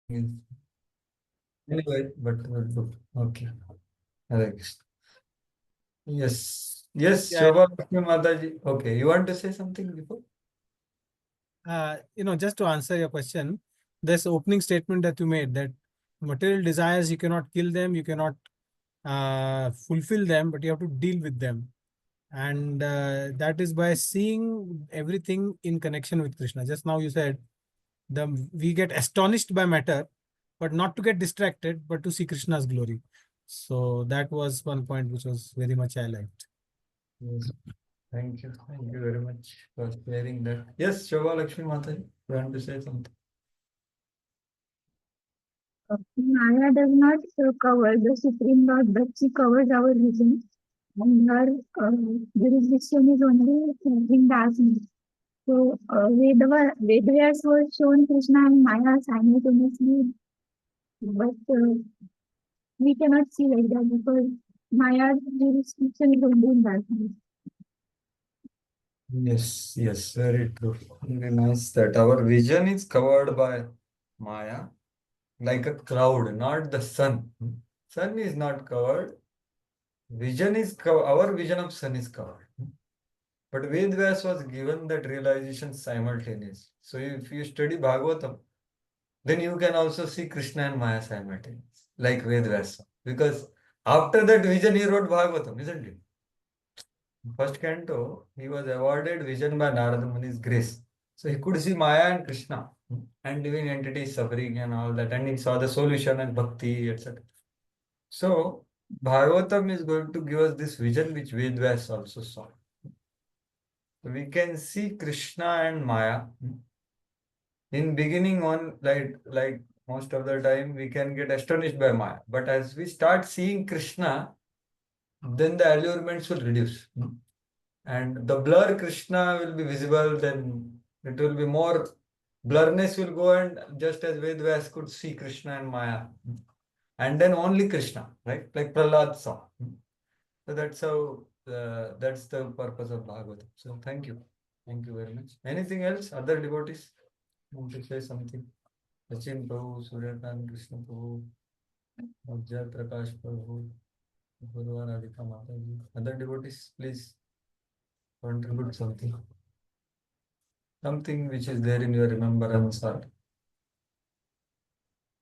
Anyway, but okay. Hare Krishna. Yes. Yes, Yeah, Shobha Lakshmi Mataji. Okay, you want to say something before? just to answer your question, this opening statement that you made, that material desires, you cannot kill them, you cannot fulfill them, but you have to deal with them. And that is by seeing everything in connection with Krishna. Just now you said we get astonished by matter, but not to get distracted, but to see Krishna's glory. So that was one point which was very much I liked. Yes. Thank you. Thank you very much for sharing that. Yes, Shobha Lakshmi Mataji, you want to say something? Maya does not cover the Supreme Lord, but she covers our vision. And her jurisdiction is only in darkness. So Vedvyas was shown Krishna and Maya simultaneously, but we cannot see like that because Maya's jurisdiction is only in darkness. Yes, yes, very true. Very nice that our vision is covered by Maya like a cloud, not the sun. Sun is not covered. Vision is our vision of sun is covered. But Vedvyas was given that realization simultaneously. So if you study Bhagavatam, then you can also see Krishna and Maya simultaneously, like Vedvyas. Because after that vision, he wrote Bhagavatam, isn't it? First canto, he was awarded vision by Narada Muni's grace. So he could see Maya and Krishna and living entities suffering and all that, and he saw the solution and bhakti, etc. So Bhagavatam is going to give us this vision which Vedvyas also saw. We can see Krishna and Maya. In beginning on, like most of the time, we can get astonished by Maya. But as we start seeing Krishna, then the allurements will reduce. And the blur Krishna will be visible, then it will be more blurriness will go, and just as Vedvyas could see Krishna and Maya. And then only Krishna, right? Like Prahlad saw. So that's how, that's the purpose of Bhagavatam. So thank you. Thank you very much. Anything else? Other devotees want to say something? Sachin Prabhu, Suryakant Krishna Prabhu, Jai Prakash Prabhu, Guru Radhika Mataji. Other devotees, please contribute something. Something which is there in your remembrance or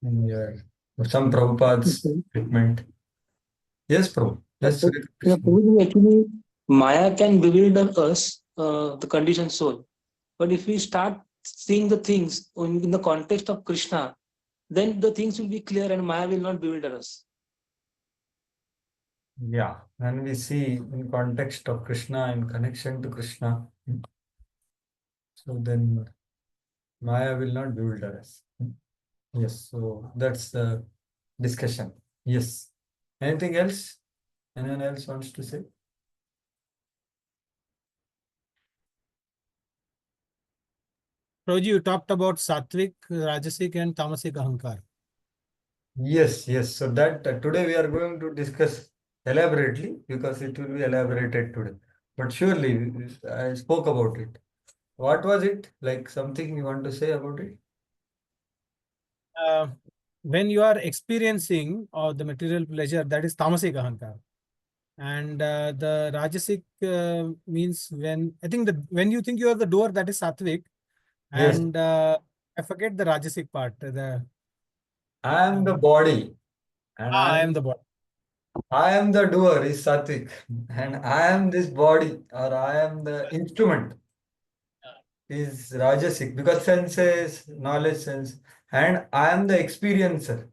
in your, some Prabhupada's statement. Yes, Prabhu. Yes, Yeah, Krishna. actually, Maya can bewilder us, the conditioned soul. But if we start seeing the things in the context of Krishna, then the things will be clear and Maya will not bewilder us. Yeah, when we see in context of Krishna, in connection to Krishna, so then Maya will not bewilder us. Yes, so that's the discussion. Yes. Anything else? Anyone else wants to say? Prabhuji, you talked about Sattvic, Rajasic, and Tamasic Ahankar. Yes, yes. So that today we are going to discuss elaborately because it will be elaborated today. But surely I spoke about it. What was it? Like something you want to say about it? Uh, when you are experiencing the material pleasure, that is Tamasic Ahankar. And the Rajasic means when I think that when you think you are the doer, that is Sattvic. Yes. And I forget the Rajasic part. I am the body and I am the body. I am the doer is Satvik and I am this body or I am the instrument is Rajasic because senses, knowledge sense, and I am the experiencer.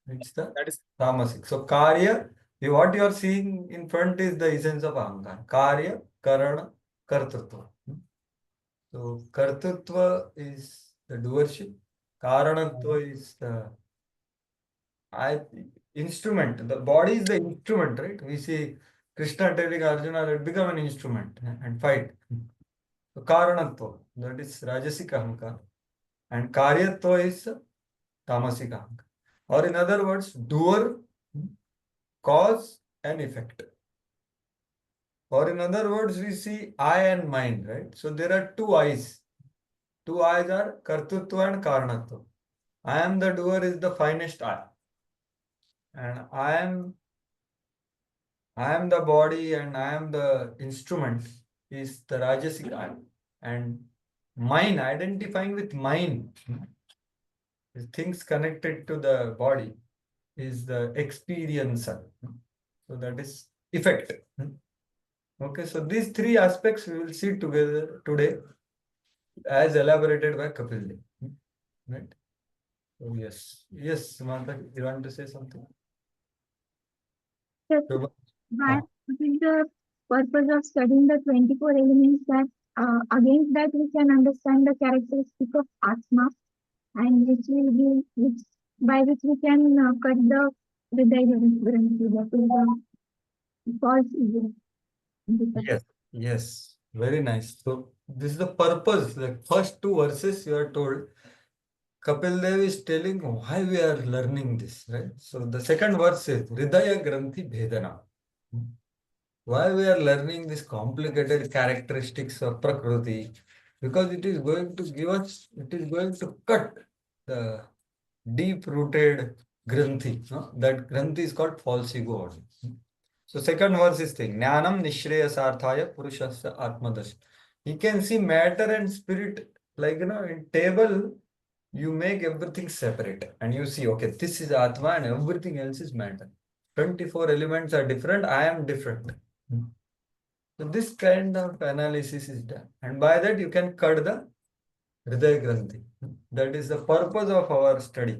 It's the That is Tamasic. So Karya, what you are seeing in front is the essence of Ahankar. Karya, Karana, Kartritva. So Kartritva is the doership. Karanatva is the I instrument. The body is the instrument, right? We see Krishna telling Arjuna that become an instrument and fight. So Karanatva, that is Rajasic Ahankar. And Karyatva is Tamasic Ahankar. Or in other words, doer, cause and effect. Or in other words, we see I and mind, right? So there are two I's. Two I's are Kartutva and Karanatva. I am the doer is the finest I. And I am the body and I am the instrument is the Rajasic I. And mine, identifying with mine, things connected to the body is the experiencer. So that is effect. Okay, so these three aspects we will see together today as elaborated by Kapil Dev. Right? So yes. Yes, Samantha, you want to say something? Yes, Shobha? that is the purpose of studying the 24 elements, that against that we can understand the characteristic of Atma, and which will be which by which we can cut the Hridaya Granthi, that is the false ego. Yes, yes, very nice. So this is the purpose. The first two verses you are told, Kapil Dev is telling why we are learning this, right? So the second verse is Hridaya Granthi Bhedana. Why we are learning these complicated characteristics of Prakriti? Because it is going to give us, it is going to cut the deep-rooted Granthi. No? That Granthi is called false ego. So second verse is thing, Jnanam Nishreyasarthaya Purushasya Atmadash. You can see matter and spirit, like in table, you make everything separate and you see, okay, this is Atma and everything else is matter. 24 elements are different, I am different. So this kind of analysis is done. And by that you can cut the Hridaya Granthi. That is the purpose of our study.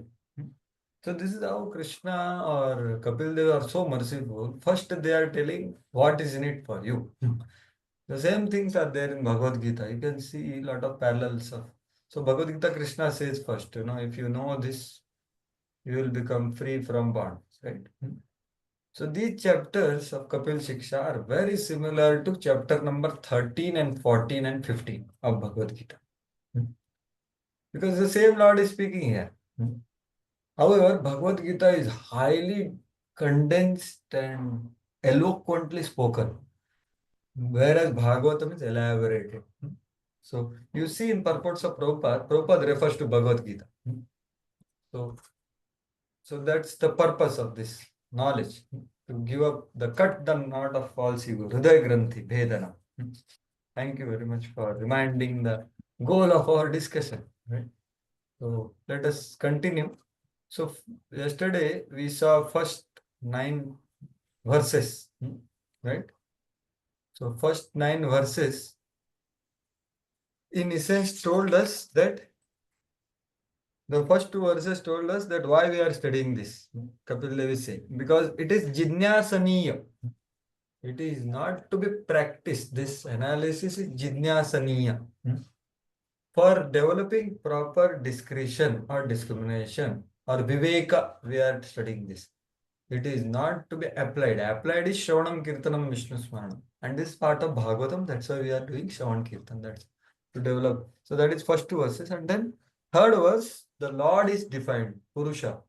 So this is how Krishna or Kapil Dev are so merciful. First they are telling what is in it for you. The same things are there in Bhagavad Gita. You can see a lot of parallels of. So Bhagavad Gita Krishna says first, if you know this, you will become free from bonds, right? So these chapters of Kapil Shiksha are very similar to chapter number 13 and 14 and 15 of Bhagavad Gita. Because the same Lord is speaking here. However, Bhagavad Gita is highly condensed and eloquently spoken, whereas Bhagavatam is elaborated. So you see in purports of Prabhupada, Prabhupada refers to Bhagavad Gita. So that's the purpose of this knowledge, to give up the cut the knot of false ego, Hridaya Granthi, Bhedana. Thank you very much for reminding the goal of our discussion. Right? So let us continue. So yesterday we saw first 9 verses, right? So first 9 verses in essence told us that the first 2 verses told us that why we are studying this. Kapil Dev is saying because it is jinyasaniya. It is not to be practiced. This analysis is jinyasaniya. For developing proper discretion or discrimination or viveka, we are studying this. It is not to be applied. Applied is Shravanam Kirtanam Vishnu Smaranam. And this part of Bhagavatam, that's why we are doing Shravan Kirtan. That's to develop. So that is first 2 verses. And then third verse, the Lord is defined, Purusha.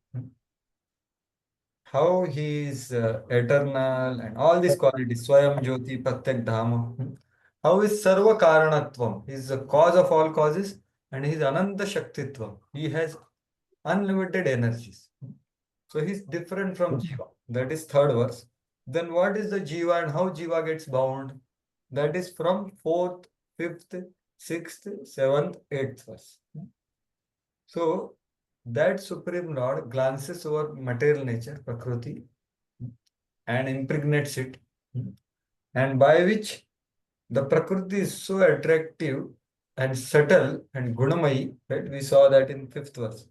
How he is eternal and all these qualities, Swayam Jyoti Pratyak Dhama. How is Sarva Karanatvam? He is the cause of all causes and he is Ananta Shaktitvam. He has unlimited energies. So he is different from Jiva. That is third verse. Then what is the Jiva and how Jiva gets bound? That is from 4th, 5th, 6th, 7th, 8th verse. So that Supreme Lord glances over material nature, Prakriti, and impregnates it, and by which the Prakriti is so attractive and subtle and Gunamayi, right? We saw that in 5th verse.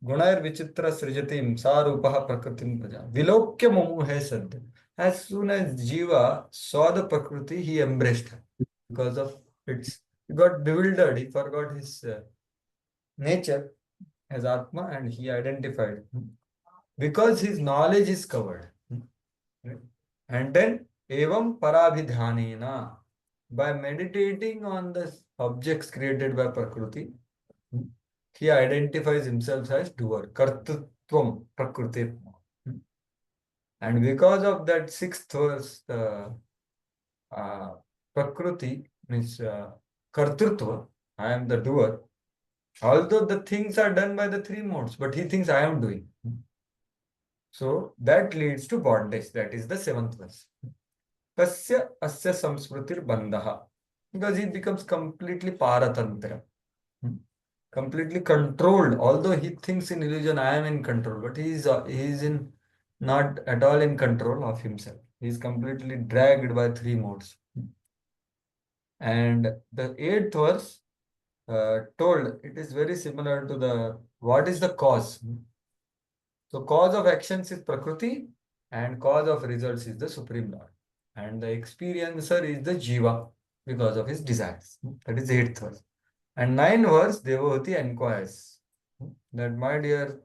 Gunair Vichitra Srijatim Sarupaha Prakritim Praja. Vilokya Momu hai Sadhya. As soon as Jiva saw the Prakriti, he embraced her because of its. He got bewildered, he forgot his nature as Atma and he identified because his knowledge is covered. Right? And then Evam Parabhidhanena, by meditating on the objects created by Prakriti, he identifies himself as doer, Kartritvam Prakriti. And because of that 6th verse, Prakriti means Kartrutva, I am the doer. Although the things are done by the three modes, but he thinks I am doing. So that leads to bondage. That is the seventh verse. Kasya asya samsmritir bandhaha. Because he becomes completely paratantra. Completely controlled. Although he thinks in illusion, I am in control, but he is in not at all in control of himself. He is completely dragged by three modes. And the eighth verse told it is very similar to the what is the cause. So cause of actions is Prakriti and cause of results is the Supreme Lord. And the experiencer is the Jiva because of his desires. That is eighth verse. And ninth verse, Devavati inquires that, my dear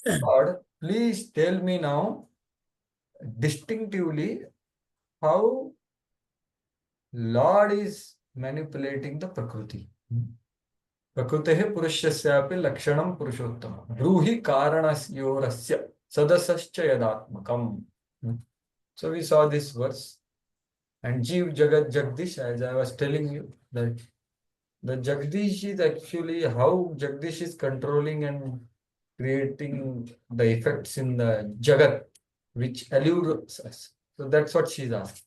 Lord, please tell me now distinctively how Lord is manipulating the Prakriti. प्रकृतेः पुरुषस्यापि लक्षणं पुरुषोत्तमं ब्रूहि कारणस्योरस्य सदसश्च यदात्मकम्. So we saw this verse. And Jeev Jagat Jagdish, as I was telling you, that the Jagdish is actually how Jagdish is controlling and creating the effects in the Jagat, which allures us. So that's what she's asking.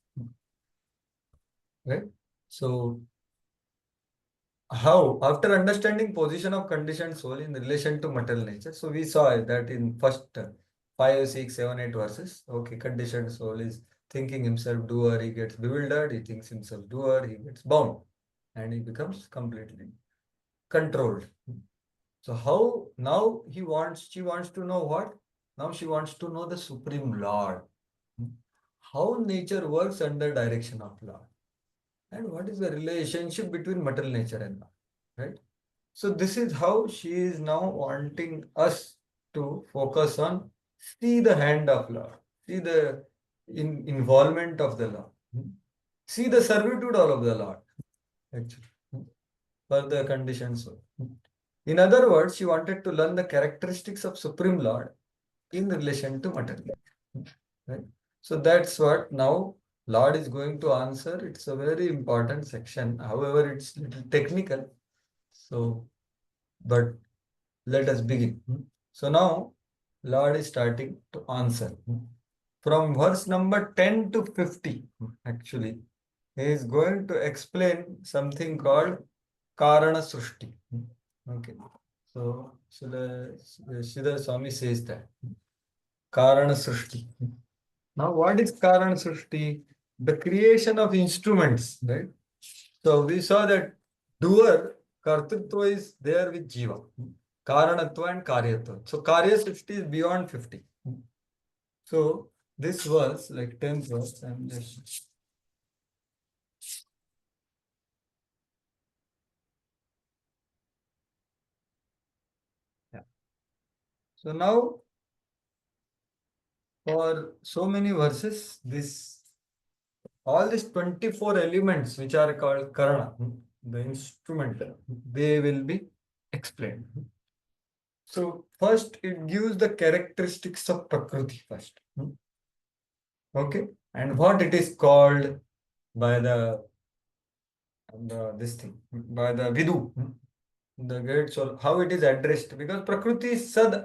Right? So how, after understanding position of conditioned soul in relation to material nature, so we saw that in first 5, 6, 7, 8 verses. Okay, conditioned soul is thinking himself doer, he gets bewildered, he thinks himself doer, he gets bound, and he becomes completely controlled. So how now she wants to know what? Now she wants to know the Supreme Lord. How nature works under direction of Lord. And what is the relationship between material nature and Lord, right? So this is how she is now wanting us to focus on, see the hand of Lord, see the involvement of the Lord, see the servitude of the Lord, actually, for the conditioned soul. In other words, she wanted to learn the characteristics of Supreme Lord in relation to material. Right? So that's what now Lord is going to answer. It's a very important section. However, it's a little technical. So, but let us begin. So now Lord is starting to answer. From verse number 10 to 50, actually, he is going to explain something called Karana Srushti. Okay. So Sridhar Swami says that Karana Srushti. Now, what is Karana Srushti? The creation of instruments, right? So we saw that doer, Kartritva is there with Jiva, Karanatva and Karyatva. So Karya Srushti is beyond 50. So this verse, like 10th verse, I'm just. Yeah. So now, for so many verses, all these 24 elements which are called Karana, the instrument, they will be explained. So first it gives the characteristics of Prakriti first. Okay. And what it is called by this thing, by the Vidu, the great soul, how it is addressed, because Prakriti is sad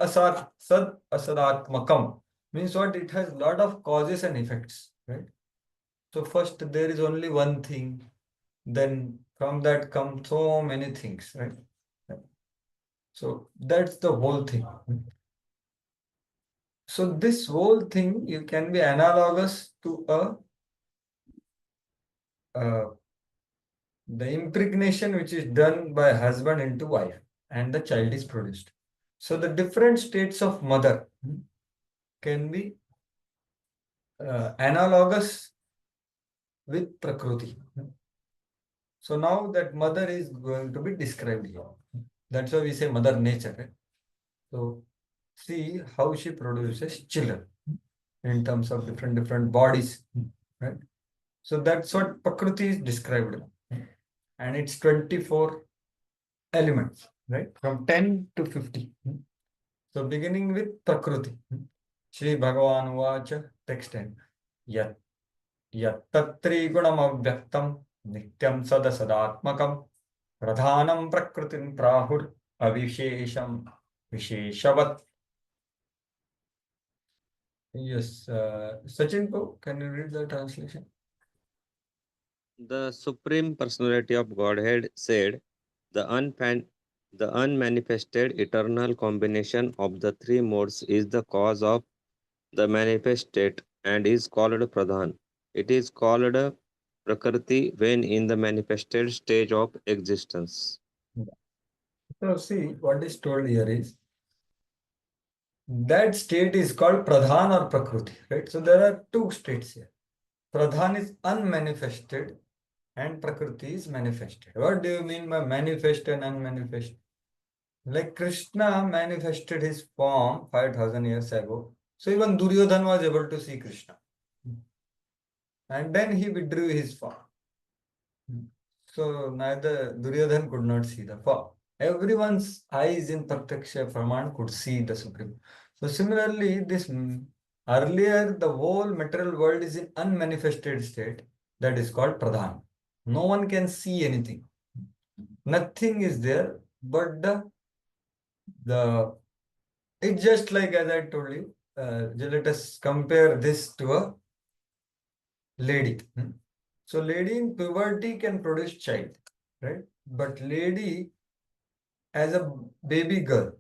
asadatmakam, means what? It has lot of causes and effects, right? So first there is only one thing, then from that come so many things, right? So that's the whole thing. So this whole thing, you can be analogous to the impregnation which is done by husband into wife and the child is produced. So the different states of mother can be analogous with Prakriti. So now that mother is going to be described here. That's why we say mother nature. Right? So see how she produces children in terms of different bodies. Right? So that's what Prakriti is described. And it's 24 elements, right? From 10 to 50. So beginning with Prakriti. Shri Bhagavan Vacha, text 10. Yat Tatri Gunam Avyaktam Nityam Sadasadatmakam Pradhanam Prakritim Prahur avishesham visheshavat. Yes, Sachin, can you read the translation? The Supreme Personality of Godhead said, the unmanifested eternal combination of the three modes is the cause of the manifest state and is called Pradhan. It is called Prakriti when in the manifested stage of existence. So see, what is told here is that state is called Pradhan or Prakriti, right? So there are two states here. Pradhan is unmanifested and Prakriti is manifested. What do you mean by manifest and unmanifest? Like Krishna manifested his form 5,000 years ago. So even Duryodhan was able to see Krishna. And then he withdrew his form. So neither Duryodhan could not see the form. Everyone's eyes in Pratyaksha Praman could see the Supreme. So similarly, this earlier the whole material world is in unmanifested state. That is called Pradhan. No one can see anything. Nothing is there, but the it's just like as I told you. Let us compare this to a lady. So lady in puberty can produce child, right? But lady as a baby girl,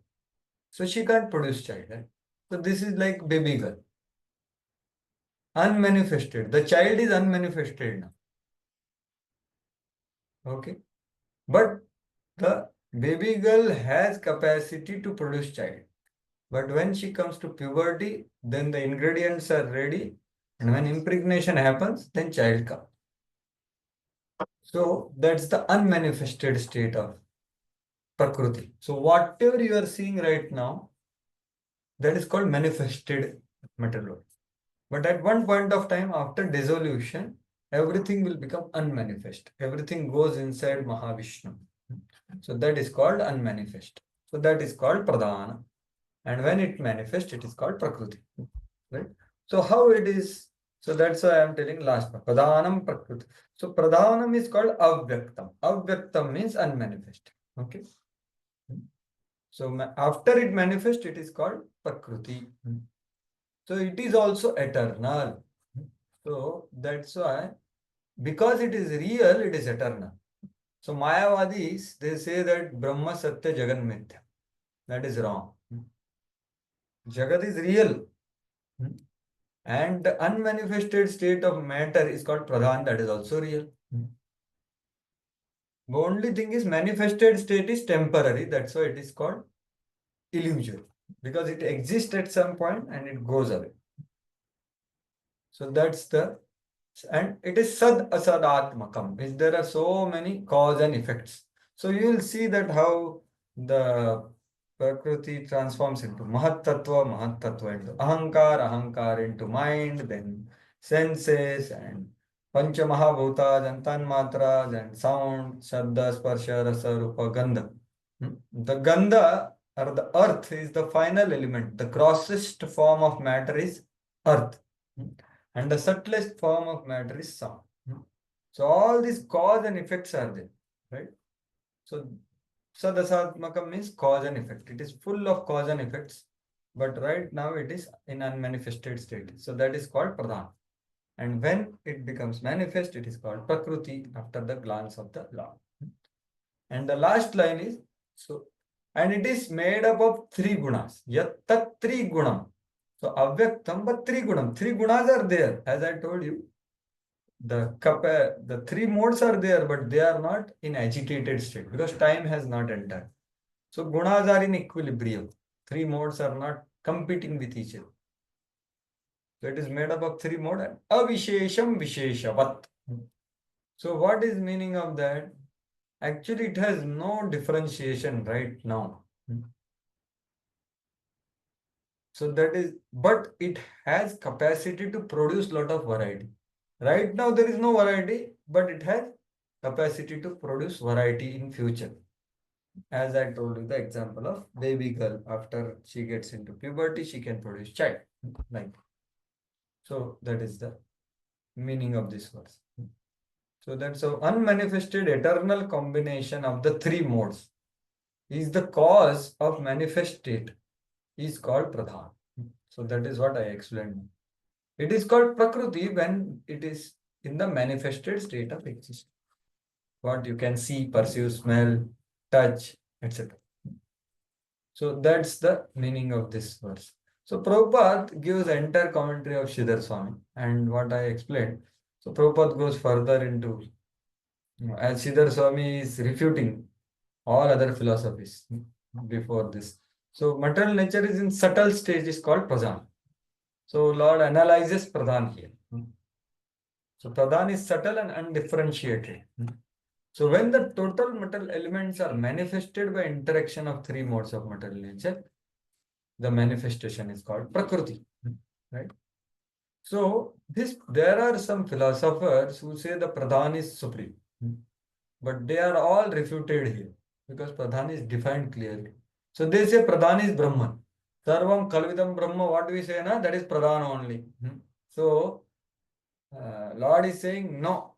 so she can't produce child, right? So this is like baby girl, unmanifested. The child is unmanifested now, okay? But the baby girl has capacity to produce child. But when she comes to puberty, then the ingredients are ready, and when impregnation happens, then child comes. So that's the unmanifested state of Prakriti. So whatever you are seeing right now, that is called manifested material world. But at one point of time, after dissolution, everything will become unmanifest. Everything goes inside Mahavishnu. So that is called unmanifest. So that is called Pradhana. And when it manifests, it is called Prakriti. Right? So how it is? So that's why I am telling last part. Pradhanam Prakriti. So Pradhanam is called Avyaktam. Avyaktam means unmanifest. Okay. So after it manifests, it is called Prakriti. So it is also eternal. So that's why, because it is real, it is eternal. So Mayavadis, they say that Brahma Satya Jagan Mithya. That is wrong. Jagat is real. And the unmanifested state of matter is called Pradhan, that is also real. The only thing is manifested state is temporary, that's why it is called illusory. Because it exists at some point and it goes away. So that's the, and it is sad asadatmakam, means there are so many cause and effects. So you will see that how the Prakriti transforms into Mahattattva into Ahankar into mind, then senses and Pancha Mahabhutas and Tanmatras and sound, Shabda, Sparsha, Rasa, Rupa, Gandha. The Gandha or the earth is the final element. The grossest form of matter is earth. And the subtlest form of matter is sound. So all these cause and effects are there, right? So Sadasatmakam means cause and effect. It is full of cause and effects, but right now it is in unmanifested state. So that is called Pradhan. And when it becomes manifest, it is called Prakriti after the glance of the Lord. And the last line is, so, and it is made up of three gunas. Yattat tri gunam. So avyaktam, but three gunam. Three gunas are there, as I told you. The three modes are there, but they are not in agitated state because time has not entered. So gunas are in equilibrium. Three modes are not competing with each other. So it is made up of three modes and avishesham visheshavat. So what is meaning of that? Actually, it has no differentiation right now. So that is, but it has capacity to produce lot of variety. Right now there is no variety, but it has capacity to produce variety in future. As I told you the example of baby girl, after she gets into puberty, she can produce child. Like, so that is the meaning of this verse. So that's an unmanifested eternal combination of the three modes is the cause of manifest state is called pradhan. So that is what I explained. It is called prakriti when it is in the manifested state of existence. What you can see, perceive, smell, touch, etc. So that's the meaning of this verse. So Prabhupada gives the entire commentary of Sridhar Swami and what I explained. So Prabhupada goes further into, as Sridhar Swami is refuting all other philosophies before this. So material nature is in subtle stage is called pradhan. So Lord analyzes pradhan here. So pradhan is subtle and undifferentiated. So when the total material elements are manifested by interaction of three modes of material nature, the manifestation is called prakriti. Right? So there are some philosophers who say the pradhan is supreme. But they are all refuted here because pradhan is defined clearly. So they say pradhan is Brahman. Sarvam Kalvidam Brahma, what do we say? Na? That is pradhan only. So Lord is saying no,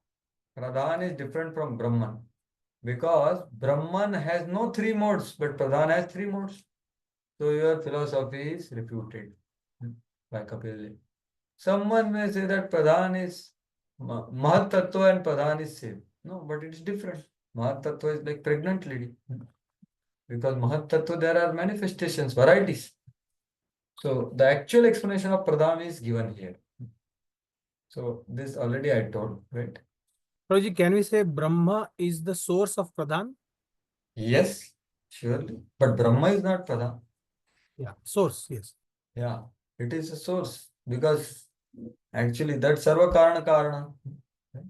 pradhan is different from Brahman because Brahman has no three modes, but pradhan has three modes. So your philosophy is refuted by Kapil Dev. Someone may say that pradhan is Mahat Tattva and pradhan is same. No, but it is different. Mahat Tattva is like pregnant lady. Because Mahat Tattva, there are manifestations, varieties. So the actual explanation of pradhan is given here. So this already I told, right? Prabhuji, can we say Brahma is the source of pradhan? Yes, surely. But Brahma is not pradhan. Yeah, source, yes. Yeah, it is a source because actually that sarva karana karana. Right?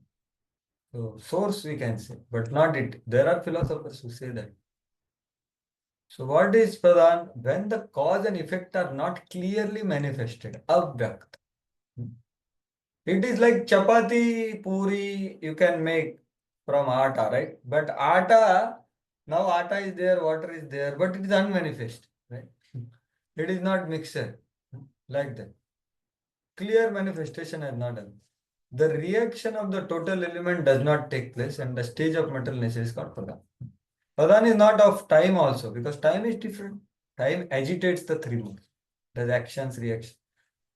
So source we can say, but not it. There are philosophers who say that. So what is pradhan? When the cause and effect are not clearly manifested, avyakt. It is like chapati, puri, you can make from atta, right? But atta, now atta is there, water is there, but it is unmanifest, right? It is not mixture, like that. Clear manifestation is not done. The reaction of the total element does not take place and the stage of material nature is called pradhan. Pradhan is not of time also because time is different. Time agitates the three modes. There's actions, reactions.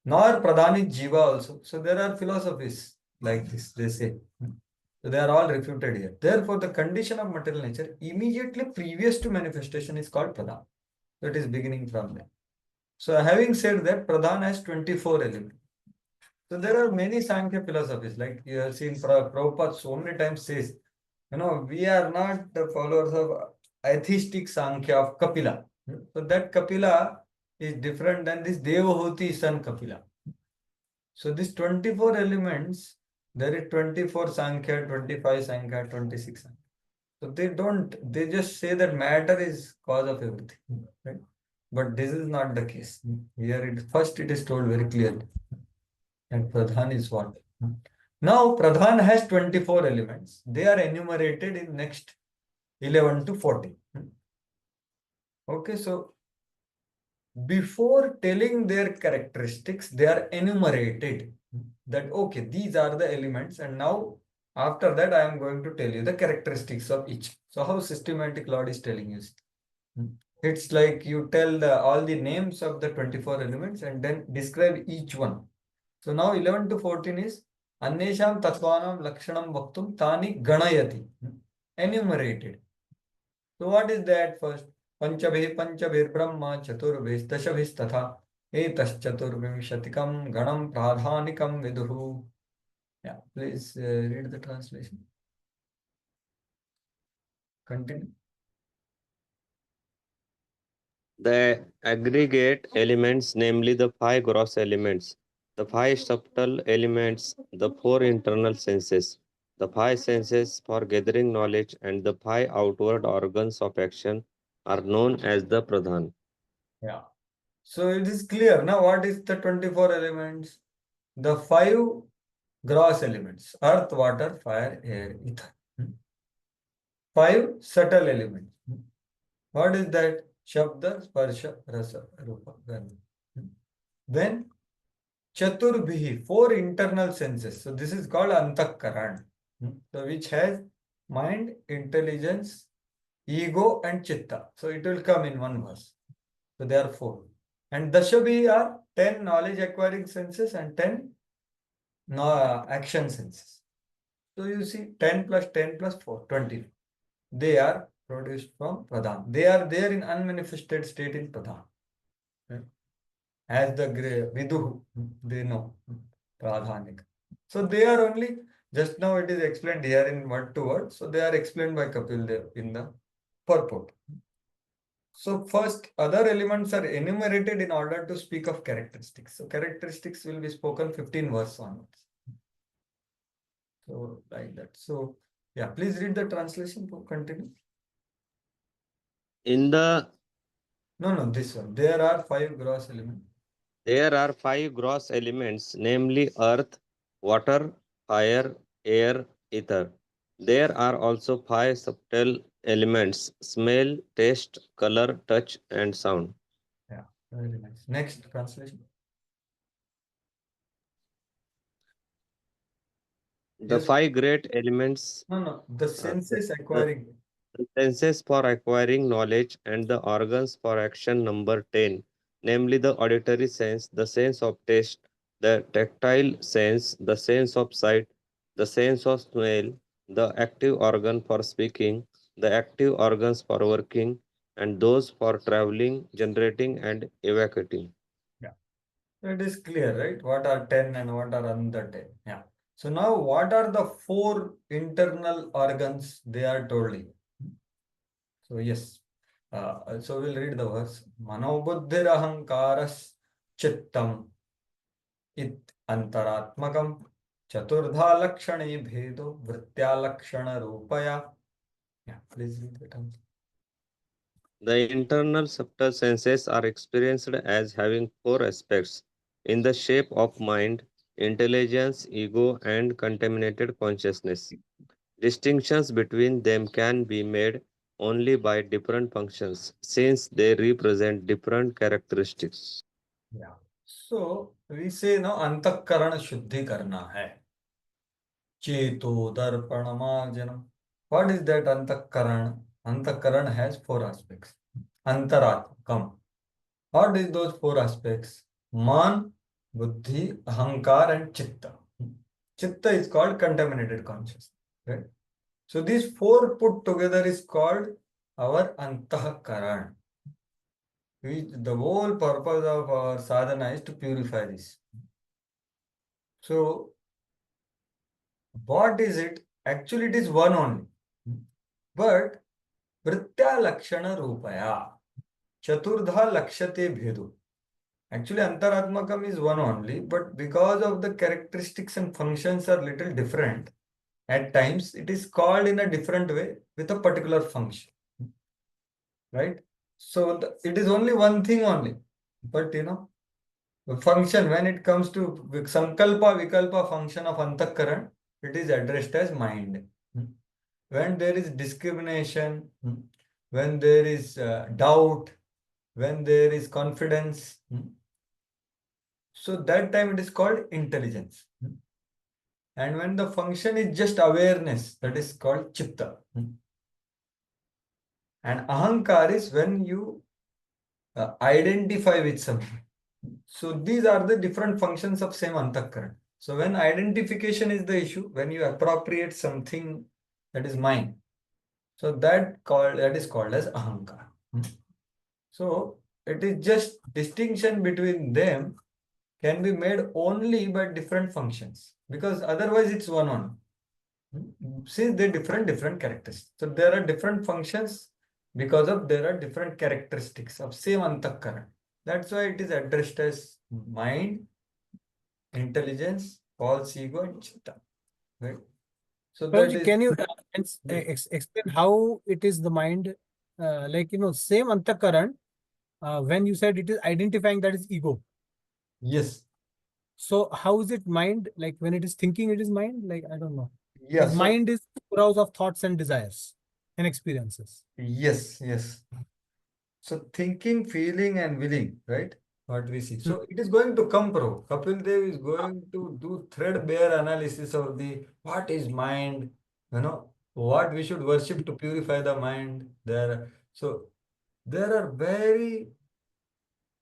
Nor pradhan is jiva also. So there are philosophies like this, they say. So they are all refuted here. Therefore, the condition of material nature immediately previous to manifestation is called pradhan. That is beginning from there. So having said that, pradhan has 24 elements. So there are many Sankhya philosophies, like you have seen Prabhupada so many times says, we are not the followers of atheistic Sankhya of Kapila. So that Kapila is different than this Devahuti son Kapila. So these 24 elements, there is 24 Sankhya, 25 Sankhya, 26 Sankhya. So they just say that matter is cause of everything, right? But this is not the case. Here first it is told very clearly. And Pradhan is what? Now Pradhan has 24 elements. They are enumerated in next 11 to 14. Okay, so before telling their characteristics, they are enumerated. That okay, these are the elements, and now after that I am going to tell you the characteristics of each. So how systematic Lord is telling you? It's like you tell all the names of the 24 elements and then describe each one. So now 11 to 14 is Annesham Tattvanam Lakshanam Vaktum Tani Ganayati. Enumerated. So what is that first? Panchabhir Brahma Chaturvis Dashabhis Tatha Etas Chaturvimshatikam Ganam Pradhanikam Viduhu. Yeah, please read the translation. Continue. The aggregate elements, namely the five gross elements, the five subtle elements, the four internal senses, the five senses for gathering knowledge, and the five outward organs of action are known as the pradhan. Yeah. So it is clear now what is the 24 elements? The five gross elements, earth, water, fire, air, ether. Five subtle elements. What is that? Shabda, Sparsha, Rasa, Rupa, Gandha. Then Chaturbhihi, four internal senses. So this is called Antakaran. So which has mind, intelligence, ego and chitta. So it will come in one verse. So there are 4. And Dashabhi are 10 knowledge acquiring senses and 10 action senses. So you see 10 plus 10 plus 4, 20. They are produced from Pradhan. They are there in unmanifested state in Pradhan. Right? As the Viduhu, they know Pradhanik. So they are only, just now it is explained here in word to word. So they are explained by Kapil Dev in the purport. So first, other elements are enumerated in order to speak of characteristics. So characteristics will be spoken 15 verse onwards. So like that. So yeah, please read the translation to continue. In the No, this one. There are 5 gross elements. There are 5 gross elements, namely earth, water, fire, air, ether. There are also 5 subtle elements, smell, taste, color, touch, and sound. Yeah, very nice. Next translation. The Yes. 5 great elements, No, the senses the acquiring. senses for acquiring knowledge and the organs for action number 10, namely the auditory sense, the sense of taste, the tactile sense, the sense of sight, the sense of smell, the active organ for speaking, the active organs for working, and those for traveling, generating, and evacuating. Yeah. So it is clear, right? What are 10 and what are under 10? Yeah. So now what are the 4 internal organs they are told here? So yes. So we'll read the verse. Manobuddhirahankaras chittam it antaratmakam chaturdha lakshane bhedo vrittya lakshana rupaya. Yeah, please read the terms. The internal subtle senses are experienced as having 4 aspects in the shape of mind, intelligence, ego, and contaminated consciousness. Distinctions between them can be made only by different functions since they represent different characteristics. Yeah. So we say no antakaran shuddhi karna hai. Cheto darpana marjanam. What is that antakaran? Antakaran has 4 aspects. Antaratmakam. What is those 4 aspects? Man, buddhi, ahankar and chitta. Chitta is called contaminated consciousness. Right? So these 4 put together is called our antakaran. The whole purpose of our sadhana is to purify this. So what is it? Actually, it is one only. But Vritya Lakshana Rupaya Chaturdha Lakshate Bhedu. Actually, Antaratmakam is one only, but because of the characteristics and functions are little different, at times it is called in a different way with a particular function. Right? So it is only one thing only. But the function, when it comes to Sankalpa Vikalpa function of Antakaran, it is addressed as mind. When there is discrimination, when there is doubt, when there is confidence, so that time it is called intelligence. And when the function is just awareness, that is called chitta. And ahankar is when you identify with something. So these are the different functions of same antakaran. So when identification is the issue, when you appropriate something that is mine, so that is called as ahankar. So it is just distinction between them can be made only by different functions, because otherwise it's one. Since they different characteristics. So there are different functions because of there are different characteristics of same antakaran. That's why it is addressed as mind, intelligence, false ego, and chitta. Right? So that is Can you explain how it is the mind? Same antakaran, when you said it is identifying, that is ego. yes. So how is it mind? Like when it is thinking, it is mind? Like, I don't know. Yeah. Like mind is browse of thoughts and desires and experiences. Yes. So thinking, feeling, and willing, right? What we see. So it is going to come, Pro. Kapil Dev is going to do threadbare analysis of the what is mind, what we should worship to purify the mind. So there are very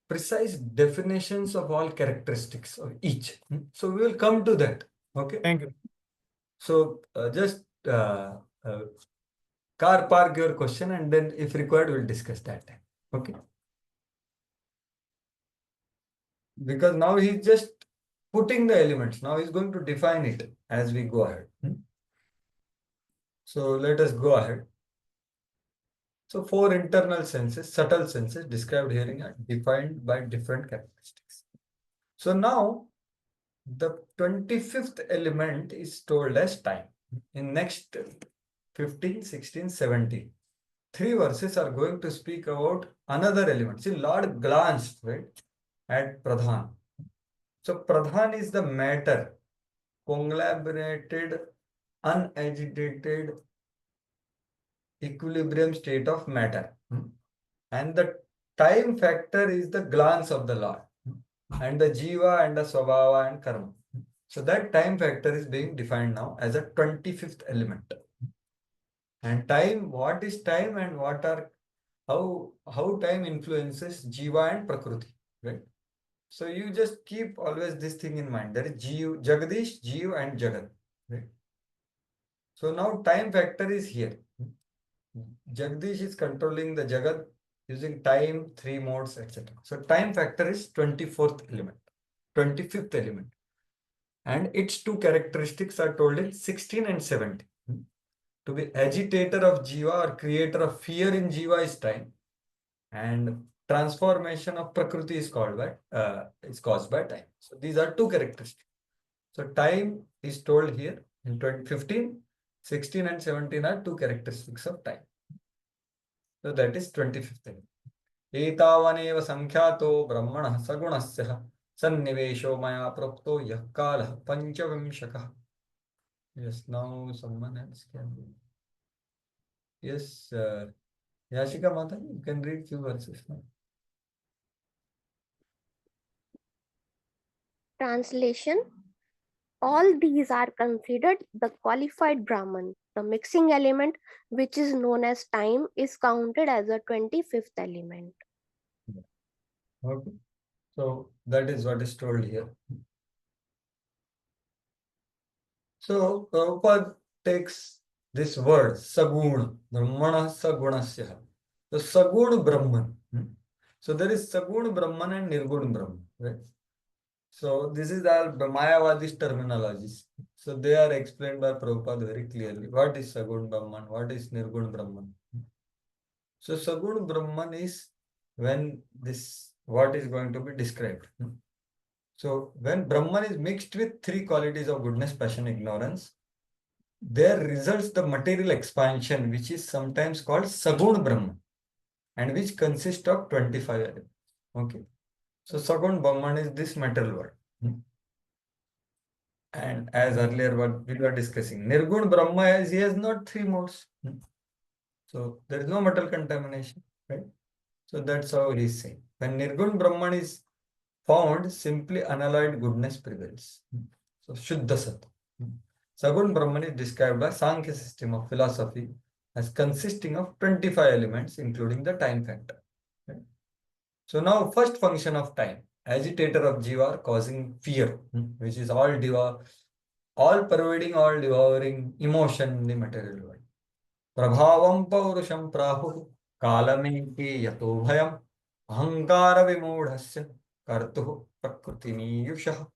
precise definitions of all characteristics of each. So we will come to that. Okay. Thank you. So just car park your question, and then if required, we'll discuss that time. Okay. Because now he's just putting the elements. Now he's going to define it as we go ahead. So let us go ahead. So four internal senses, subtle senses described herein are defined by different characteristics. So now the 25th element is told as time. In next 15, 16, 17. 3 verses are going to speak about another element. See, Lord glanced, right, at Pradhan. So Pradhan is the matter, conglomerated, unagitated, equilibrium state of matter. And the time factor is the glance of the Lord. And the jiva and the swabhava and karma. So that time factor is being defined now as a 25th element. And time, what is time and what are how time influences jiva and prakriti, right? So you just keep always this thing in mind. There is Jiv, Jagadish, Jiv and Jagat, right? So now time factor is here. Jagdish is controlling the Jagat using time, 3 modes, etc. So time factor is 24th element, 25th element. And its 2 characteristics are told in 16 and 17. To be agitator of Jiva or creator of fear in Jiva is time. And transformation of Prakriti is caused by time. So these are 2 characteristics. So time is told here in 2015, 16 and 17 are 2 characteristics of time. So that is 25th thing. एतावनेव संख्यातो ब्रह्मणः सगुणस्य सन्निवेशो मया प्रोक्तो यः कालः पंचविंशकः. Yes, now someone else can do. Yes, Yashika Mata, you can read few verses now. Translation. All these are considered the qualified Brahman. The mixing element, which is known as time, is counted as a 25th element. Okay. So that is what is told here. So Prabhupada takes this word, Saguna, Brahmana Sagunasya. So Sagun Brahman. So there is Sagun Brahman and Nirgun Brahman, right? So this is all the Mayavadi's terminologies. So they are explained by Prabhupada very clearly. What is Sagun Brahman? What is Nirgun Brahman? So Sagun Brahman is when this, what is going to be described. So when Brahman is mixed with 3 qualities of goodness, passion, ignorance, there results the material expansion, which is sometimes called Sagun Brahman, and which consists of 25 elements. Okay. So Sagun Brahman is this material world. And as earlier what we were discussing, Nirgun Brahma is, he has not 3 modes. So there is no metal contamination, right? So that's how he is saying. When Nirgun Brahman is found, simply unalloyed goodness prevails. So Shuddha Sat. Sagun Brahman is described by Sankhya system of philosophy as consisting of 25 elements, including the time factor. Right? So now first function of time, agitator of jiva, causing fear, which is all pervading, all devouring emotion in the material world. Prabhavam paurusham prahu kalameki yato bhayam ahankara vimudhasya kartuh prakrutiniyushah.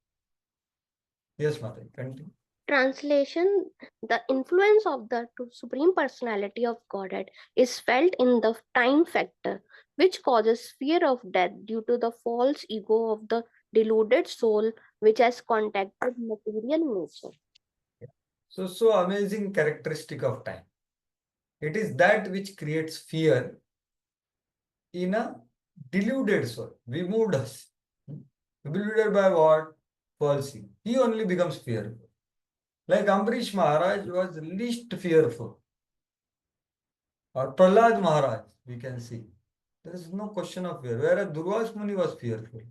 Yes, Mata, continue. Translation. The influence of the Supreme Personality of Godhead is felt in the time factor, which causes fear of death due to the false ego of the deluded soul which has contacted material nature. So amazing characteristic of time. It is that which creates fear in a deluded soul, vimudhasya. Deluded by what? False ego. He only becomes fearful. Like Ambrish Maharaj was least fearful. Or Prahlad Maharaj, we can see. There is no question of fear. Whereas Durvas Muni was fearful.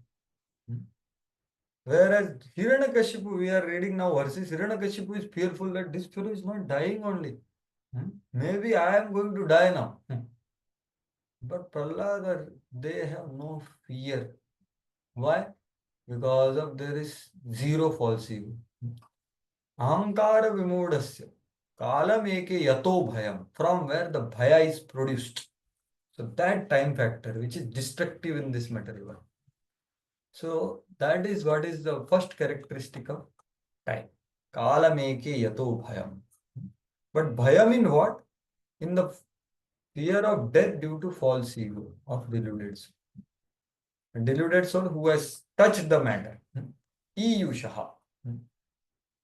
Whereas Hiranyakashipu, we are reading now verses, Hiranyakashipu is fearful that this fellow is not dying only. Maybe I am going to die now. But Prahlad, they have no fear. Why? Because of there is zero false ego. Ahankara vimudasya. Kalam eke yato bhayam. From where the bhaya is produced. So that time factor, which is destructive in this material world. So that is what is the first characteristic of time. Kalameke yato bhayam. But bhayam in what? In the fear of death due to false ego of deluded soul. A deluded soul who has touched the matter. Iyushaha.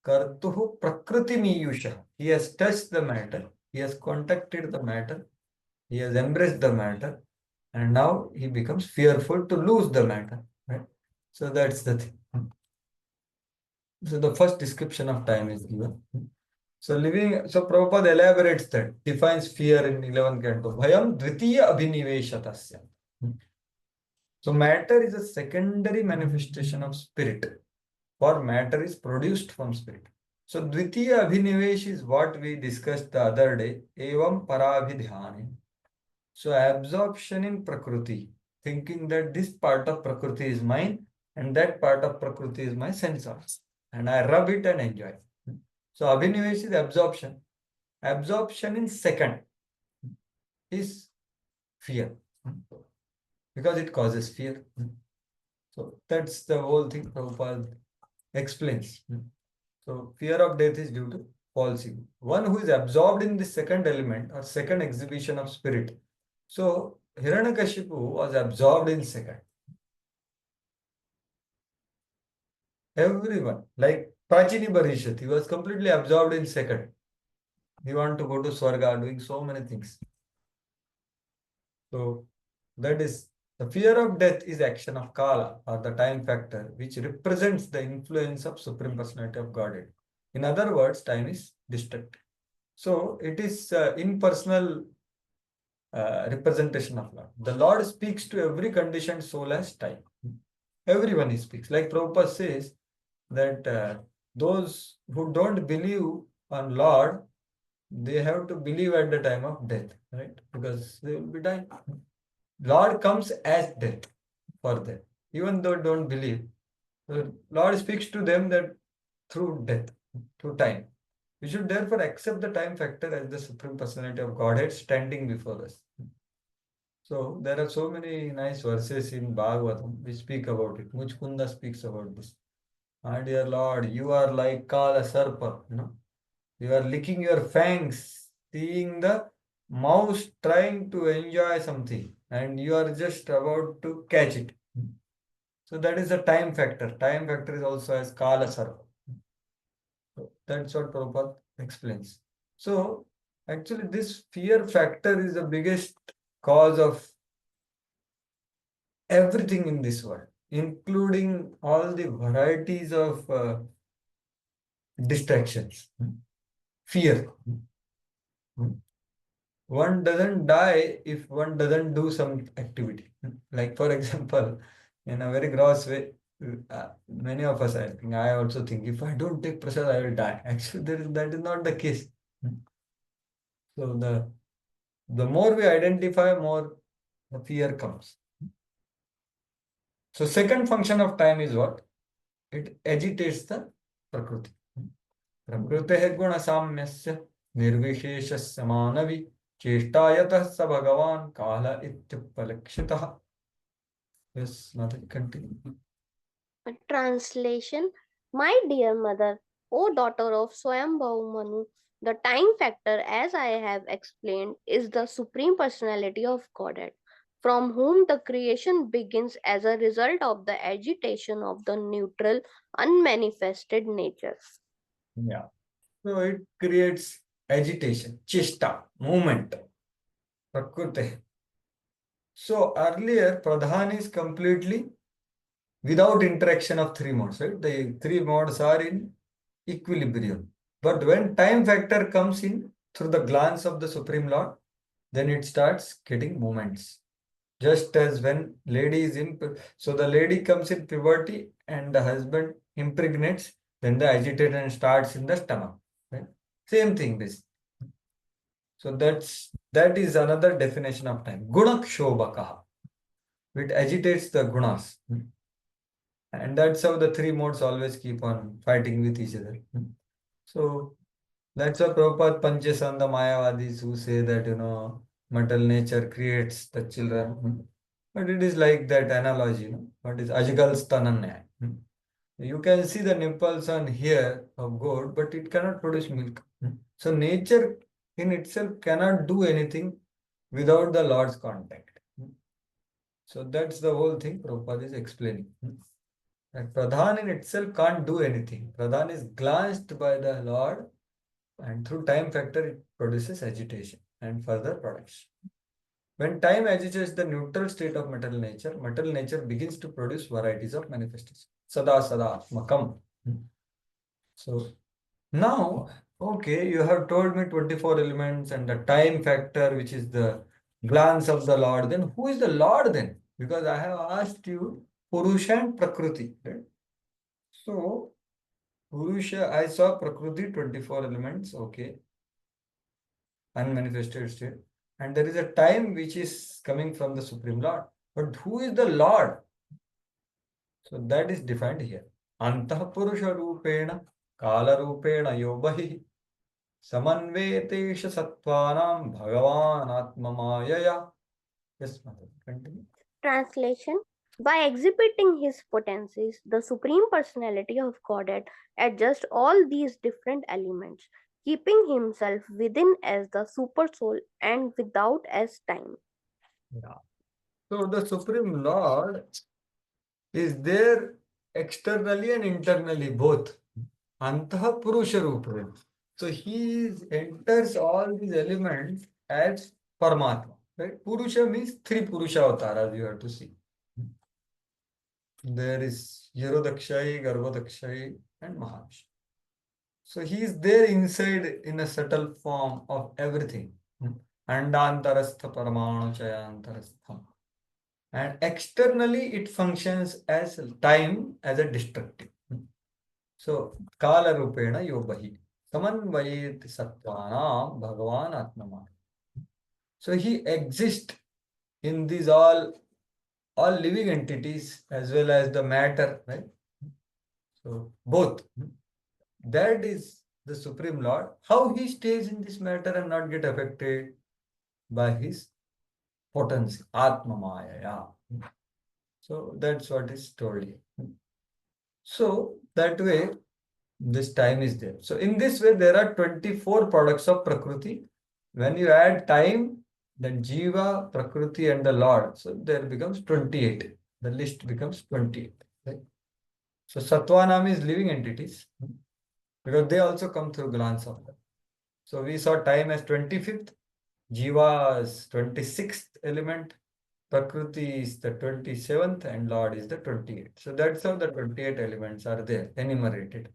Kartuhu prakriti miyushaha. He has touched the matter. He has contacted the matter. He has embraced the matter. And now he becomes fearful to lose the matter. Right? So that's the thing. So the first description of time is given. So Prabhupada elaborates that, defines fear in 11th canto. Bhayam dvitiya abhiniveshatasya. So matter is a secondary manifestation of spirit. For matter is produced from spirit. So dvitiya abhinivesh is what we discussed the other day. Evam parabhidhyane. So absorption in Prakriti, thinking that this part of Prakriti is mine and that part of Prakriti is my sense organs. And I rub it and enjoy. So Abhinivesh is absorption. Absorption in second is fear. Because it causes fear. So that's the whole thing Prabhupada explains. So fear of death is due to false ego. One who is absorbed in the second element or second exhibition of spirit. So Hiranyakashipu was absorbed in second. Everyone, like Prachini Barishit, he was completely absorbed in second. He wanted to go to Swarga, doing so many things. So that is the fear of death is action of Kala or the time factor, which represents the influence of Supreme Personality of Godhead. In other words, time is destructive. So it is impersonal representation of Lord. The Lord speaks to every conditioned soul as time. Everyone he speaks. Like Prabhupada says that those who don't believe on Lord, they have to believe at the time of death, right? Because they will be dying. Lord comes as death for them, even though don't believe. The Lord speaks to them that through death, through time. We should therefore accept the time factor as the Supreme Personality of Godhead standing before us. So there are so many nice verses in Bhagavatam which speak about it. Muchkunda speaks about this. My dear Lord, you are like Kala Sarpa, You are licking your fangs, seeing the mouse trying to enjoy something, and you are just about to catch it. So that is the time factor. Time factor is also as Kala Sarpa. So that's what Prabhupada explains. So actually this fear factor is the biggest cause of everything in this world, including all the varieties of distractions. Fear. One doesn't die if one doesn't do some activity. Like for example, in a very gross way, many of us, I think, I also think, if I don't take prasad, I will die. Actually, that is not the case. So the more we identify, more the fear comes. So second function of time is what? It agitates the Prakriti. Prakriteः गुणसाम्यस्य निर्विशेषस्य मानवी चेष्टायतः स भगवान् काल इत्युपलक्षितः. Yes, Mother, continue. A translation. My dear mother, O daughter of Swayambhav Manu, the time factor, as I have explained, is the Supreme Personality of Godhead, from whom the creation begins as a result of the agitation of the neutral, unmanifested nature. Yeah. So it creates agitation, chista, movement, prakriti. So earlier, pradhan is completely without interaction of three modes, right? The three modes are in equilibrium. But when time factor comes in through the glance of the Supreme Lord, then it starts getting movements. Just as when lady is in, so the lady comes in puberty and the husband impregnates, then the agitation starts in the stomach. Right? Same thing this. So that is another definition of time. Gunakshobakaha. It agitates the gunas. And that's how the three modes always keep on fighting with each other. So that's why Prabhupada punches on the Mayavadis who say that, mental nature creates the children. But it is like that analogy, what is Ajigal Stananya. You can see the nipples on here of goat, but it cannot produce milk. So nature in itself cannot do anything without the Lord's contact. So that's the whole thing Prabhupada is explaining. And Pradhan in itself can't do anything. Pradhan is glanced by the Lord, and through time factor it produces agitation and further production. When time agitates the neutral state of material nature begins to produce varieties of manifestation. Sada sada makam. So now, okay, you have told me 24 elements and the time factor, which is the glance of the Lord. Then who is the Lord then? Because I have asked you Purusha and Prakriti. Right? So Purusha, I saw Prakriti 24 elements, okay, unmanifested state. And there is a time which is coming from the Supreme Lord. But who is the Lord? So that is defined here. Antah Purusha Rupena, Kala Rupena Yobahi, Samanvetesha Sattvanam Bhagavan Atmamayaya. Yes, Mother, continue. Translation: by exhibiting his potencies, the Supreme Personality of Godhead adjusts all these different elements, keeping himself within as the Super Soul and without as time. Yeah. So the Supreme Lord is there externally and internally, both. Antah Purusha Rupa. So he enters all these elements as Paramatma. Right? Purusha means three Purusha avatars you have to see. There is Yarodakshai, Garbhodakshai, and Mahavishnu. So he is there inside in a subtle form of everything. Andantarastha Paramanu Chayantarastha. And externally it functions as time as a destructive. So Kala Rupena Yobahi. Samanvayet Sattvanam Bhagavan Atmama. So he exists in these all living entities as well as the matter, right? So both. That is the Supreme Lord. How he stays in this matter and not get affected by his potency, Atma Maya. So that's what is told here. So that way, this time is there. So in this way, there are 24 products of Prakriti. When you add time, then Jiva, Prakriti, and the Lord, so there becomes 28. The list becomes 28. Right? So Sattvanam is living entities because they also come through glance of them. So we saw time as 25th, Jiva is 26th element, Prakriti is the 27th, and Lord is the 28th. So that's how the 28 elements are there, enumerated.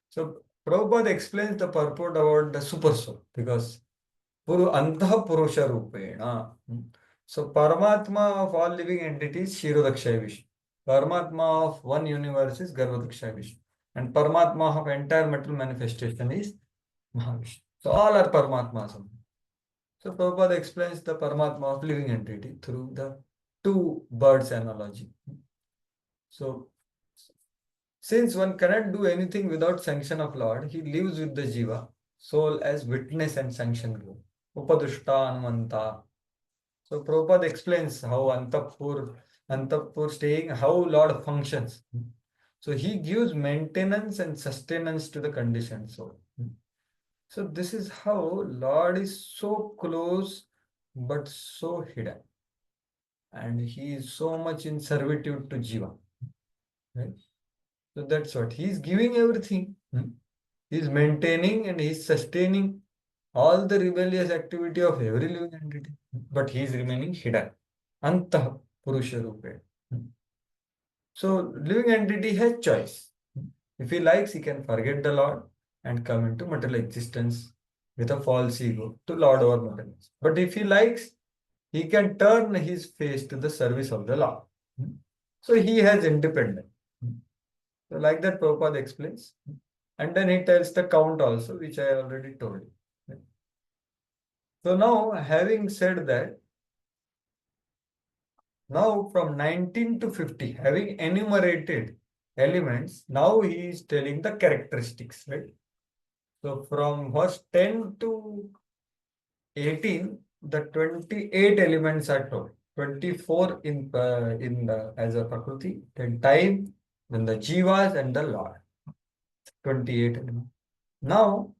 So Prabhupada explains the purport about the super soul because Antah Purusha Rupena. So Paramatma of all living entities, Shirodakshaya Vishnu. Paramatma of one universe is Garbhodakshaya Vishnu. And Paramatma of entire material manifestation is Mahavishnu. So all are Paramatmas. So Prabhupada explains the Paramatma of living entity through the two birds analogy. So since one cannot do anything without sanction of Lord, he lives with the Jiva, soul as witness and sanction group. Upadushta Anumanta. So Prabhupada explains how Antapur staying, how Lord functions. So he gives maintenance and sustenance to the conditioned soul. So this is how Lord is so close but so hidden. And he is so much in servitude to Jiva. Right? So that's what he's giving everything. He's maintaining and he's sustaining all the rebellious activity of every living entity. But he is remaining hidden. Antah Purusha Rupe. So living entity has choice. If he likes, he can forget the Lord and come into material existence with a false ego to Lord over material. But if he likes, he can turn his face to the service of the Lord. So he has independence. So like that Prabhupada explains. And then he tells the count also, which I already told you. So now, having said that, now from 19 to 50, having enumerated elements, now he is telling the characteristics, right? So from verse 10 to 18, the 28 elements are told. 24 in the as a Prakriti, then time, then the Jivas and the Lord. 28 elements. Now,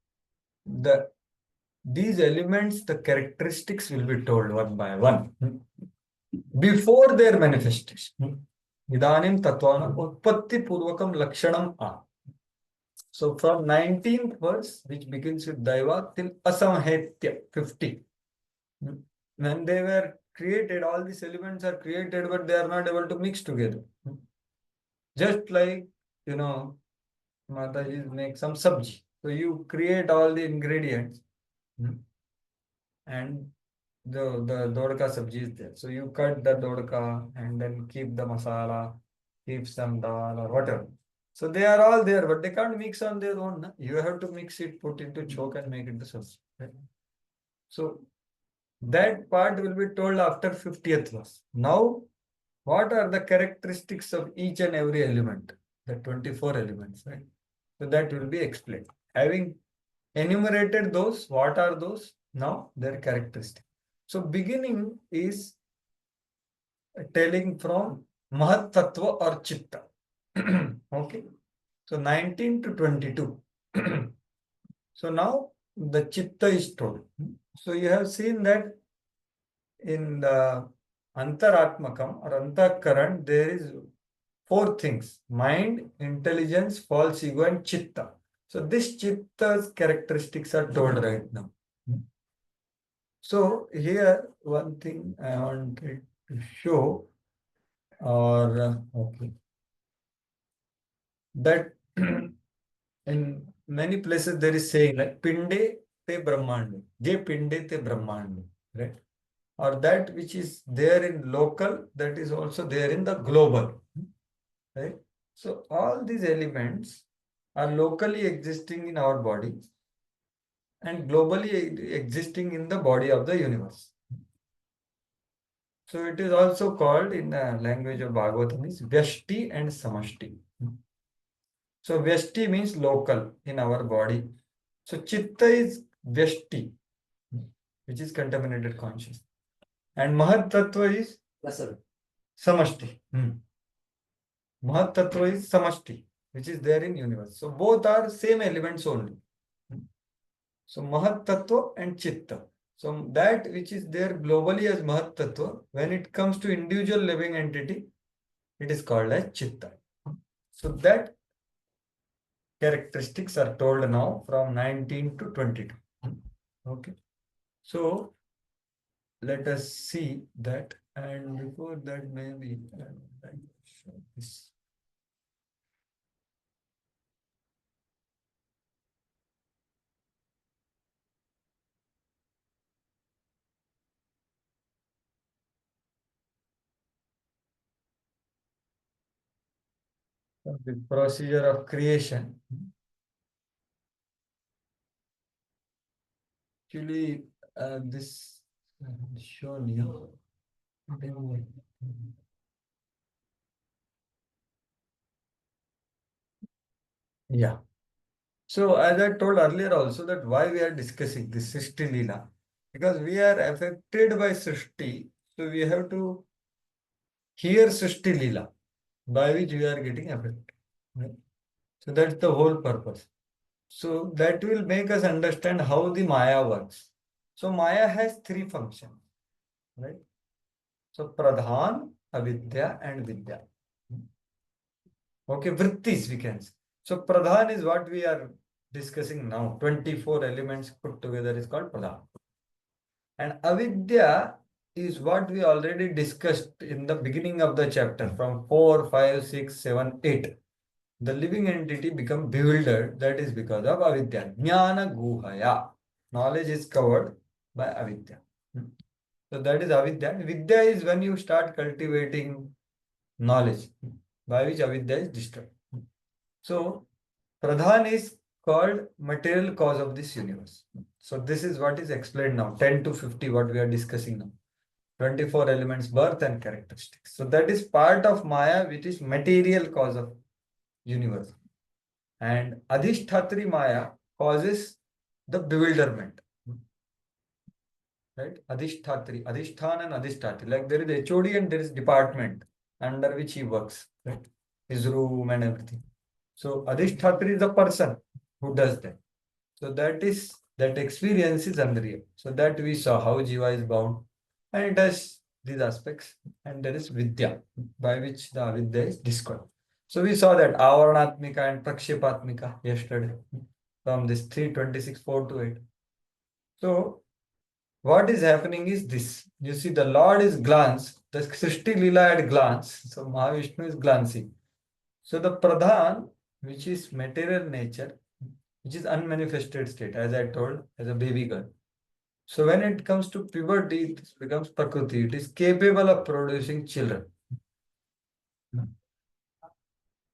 these elements, the characteristics will be told one by one before their manifestation. Idanim Tatvanam Utpatti Purvakam Lakshanam A. So from 19th verse, which begins with Daiva till Asamhetya 50. When they were created, all these elements are created, but they are not able to mix together. Just like, Mataji make some sabji. So you create all the ingredients and the dodka sabji is there. So you cut the dodka and then keep the masala, keep some dal or whatever. So they are all there, but they can't mix on their own. Na? You have to mix it, put into chok and make it the sabji. Right? So that part will be told after 50th verse. Now, what are the characteristics of each and every element? The 24 elements, right? So that will be explained. Having enumerated those, what are those? Now, their characteristics. So beginning is telling from Mahat Tattva or Chitta. Okay. So 19 to 22. So now the Chitta is told. So you have seen that in the Antaratmakam or Antakaran, there is 4 things: mind, intelligence, false ego, and Chitta. So this Chitta's characteristics are told right now. So here one thing I wanted to show, or okay, that in many places there is saying like Pinde te Brahmande, Je Pinde te Brahmande, right? Or that which is there in local, that is also there in the global, right? So all these elements are locally existing in our body and globally existing in the body of the universe. So it is also called in the language of Bhagavatam is Vyashti and Samashti. So Vyashti means local in our body. So Chitta is Vyashti, which is contaminated consciousness. And Mahat Tattva is Samashti. Mahat Tattva is Samashti, which is there in universe. So both are same elements only. So Mahat Tattva and Chitta. So that which is there globally as Mahat Tattva, when it comes to individual living entity, it is called as Chitta. So that characteristics are told now from 19 to 22. Okay. So let us see that, and before that maybe I would like to show this. The procedure of creation. Actually, this shown here. Yeah. So as I told earlier also that why we are discussing this Srishti Leela, because we are affected by Srishti, so we have to hear Srishti Leela, by which we are getting affected. Right? So that's the whole purpose. So that will make us understand how the Maya works. So Maya has 3 functions, right? So Pradhan, Avidya, and Vidya. Okay, Vrittis we can say. So Pradhan is what we are discussing now. 24 elements put together is called Pradhan. And Avidya is what we already discussed in the beginning of the chapter from 4, 5, 6, 7, 8. The living entity become bewildered. That is because of Avidya. Jnana Guhaya. Knowledge is covered by Avidya. So that is Avidya. Vidya is when you start cultivating knowledge, by which Avidya is destroyed. So Pradhan is called material cause of this universe. So this is what is explained now, 10 to 50, what we are discussing now. 24 elements, birth and characteristics. So that is part of Maya, which is material cause of universe. And Adhishthatri Maya causes the bewilderment. Right? Adhishthatri, Adhishthan and Adhishthatri. Like there is HOD and there is department under which he works. Right? His room and everything. So Adhishthatri is the person who does that. So that experience is unreal. So that we saw how Jiva is bound. And it has these aspects. And there is Vidya, by which the Avidya is destroyed. So we saw that Avaranatmika and Prakshepatmika yesterday from this 326, 4 to 8. So what is happening is this. You see, the Lord is glance, the Srishti Lila at glance. So Mahavishnu is glancing. So the Pradhan, which is material nature, which is unmanifested state, as I told, as a baby girl. So when it comes to puberty, it becomes Prakriti. It is capable of producing children.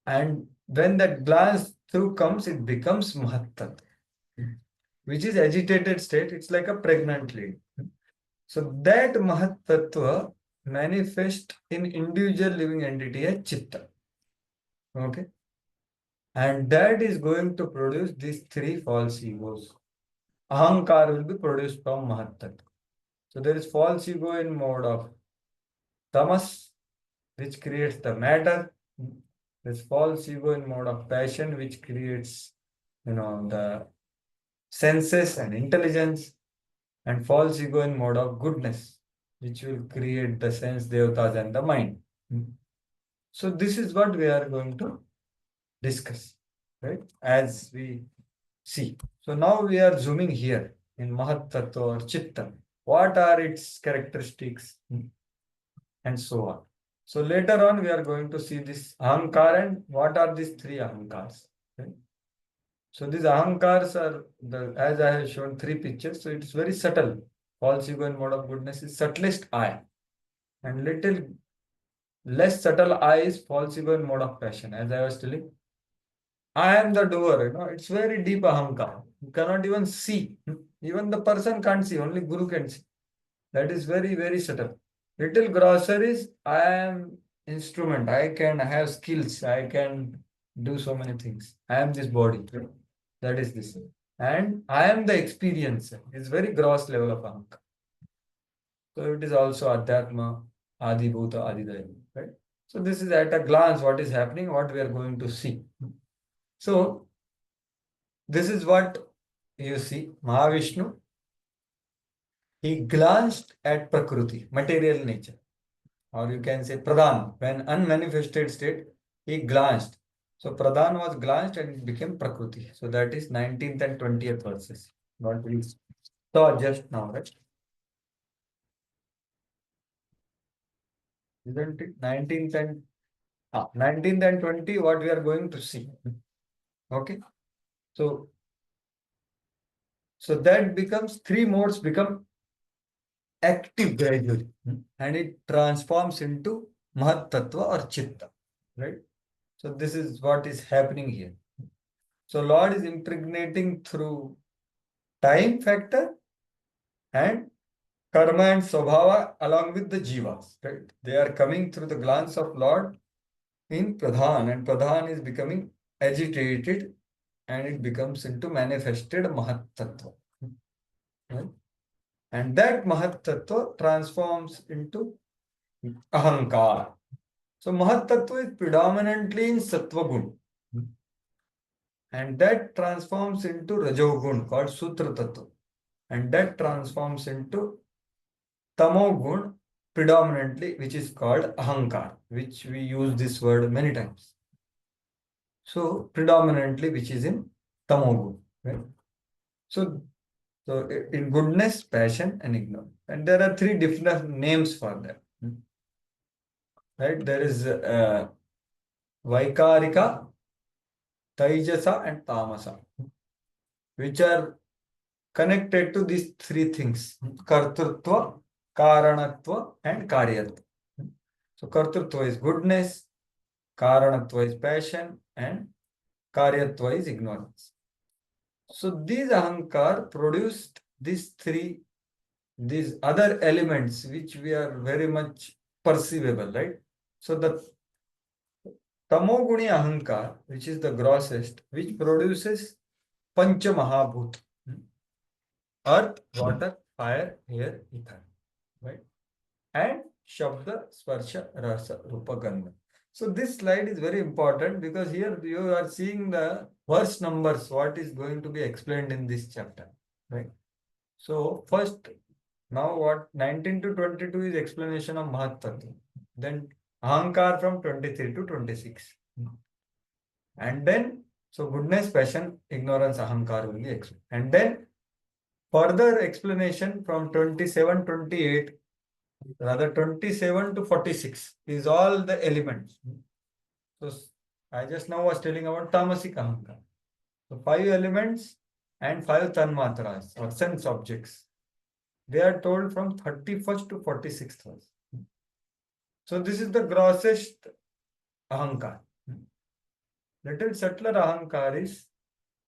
And when that glance through comes, it becomes Mahattat, which is agitated state. It's like a pregnant lady. So that Mahattattva manifests in individual living entity as Chitta. Okay. And that is going to produce these three false egos. Ahankar will be produced from Mahattat. So there is false ego in mode of tamas, which creates the matter. There is false ego in mode of passion, which creates, the senses and intelligence. And false ego in mode of goodness, which will create the sense devatas and the mind. So this is what we are going to discuss, right? As we see. So now we are zooming here in Mahat Tattva or Chitta. What are its characteristics and so on. So later on we are going to see this Ahankar and what are these three Ahankars. Right? So these Ahankars are, as I have shown 3 pictures, so it's very subtle. False ego in mode of goodness is subtlest I. And little less subtle I is false ego in mode of passion, as I was telling. I am the doer, it's very deep Ahankar. You cannot even see. Even the person can't see, only Guru can see. That is very, very subtle. Little groceries, I am instrument. I can have skills. I can do so many things. I am this body. That is this. And I am the experiencer. It's very gross level of Ahankar. So it is also Adhyatma, Adi Bhuta, Adidaya. Right? So this is at a glance what is happening, what we are going to see. So this is what you see. Mahavishnu, he glanced at Prakriti, material nature. Or you can say Pradhan, when unmanifested state, he glanced. So Pradhan was glanced and it became Prakriti. So that is 19th and 20th verses. What we saw just now, right? Isn't it? 19th and 20, what we are going to see. Okay. So that becomes 3 modes become active gradually. And it transforms into Mahat Tattva or Chitta. Right? So this is what is happening here. So Lord is impregnating through time factor and karma and svabhava along with the jivas. Right? They are coming through the glance of Lord in Pradhan, and Pradhan is becoming agitated and it becomes into manifested Mahat Tattva. Right? And that Mahat Tattva transforms into Ahankar. So Mahat Tattva is predominantly in Sattva Gun. And that transforms into Rajogun called Sutra Tattva. And that transforms into Tamogun predominantly, which is called Ahankar, which we use this word many times. So predominantly, which is in Tamogun. Right? So in goodness, passion, and ignorance. And there are 3 different names for that. Right? There is Vaikarika, Taijasa, and Tamasa, which are connected to these 3 things: Kartrutva, Karanatva, and Karyatva. So Kartrutva is goodness, Karanatva is passion, and Karyatva is ignorance. So these ahankar produced these other elements which we are very much perceivable, right? So the tamoguni ahankar, which is the grossest, which produces pancha mahabhut, earth, water, fire, air, ether, right? And shabda, sparsha, rasa, rupa, gandha. So this slide is very important because here you are seeing the verse numbers, what is going to be explained in this chapter, right? So first, now what 19 to 22 is explanation of Mahat Tattva. Then Ahankar from 23 to 26. And then, so goodness, passion, ignorance, Ahankar will be explained. And then further explanation from 27, 28, rather 27 to 46 is all the elements. So I just now was telling about Tamasic Ahankar. So 5 elements and 5 Tanmatras or sense objects. They are told from 31st to 46th verse. So this is the grossest ahankar. Little subtler ahankar is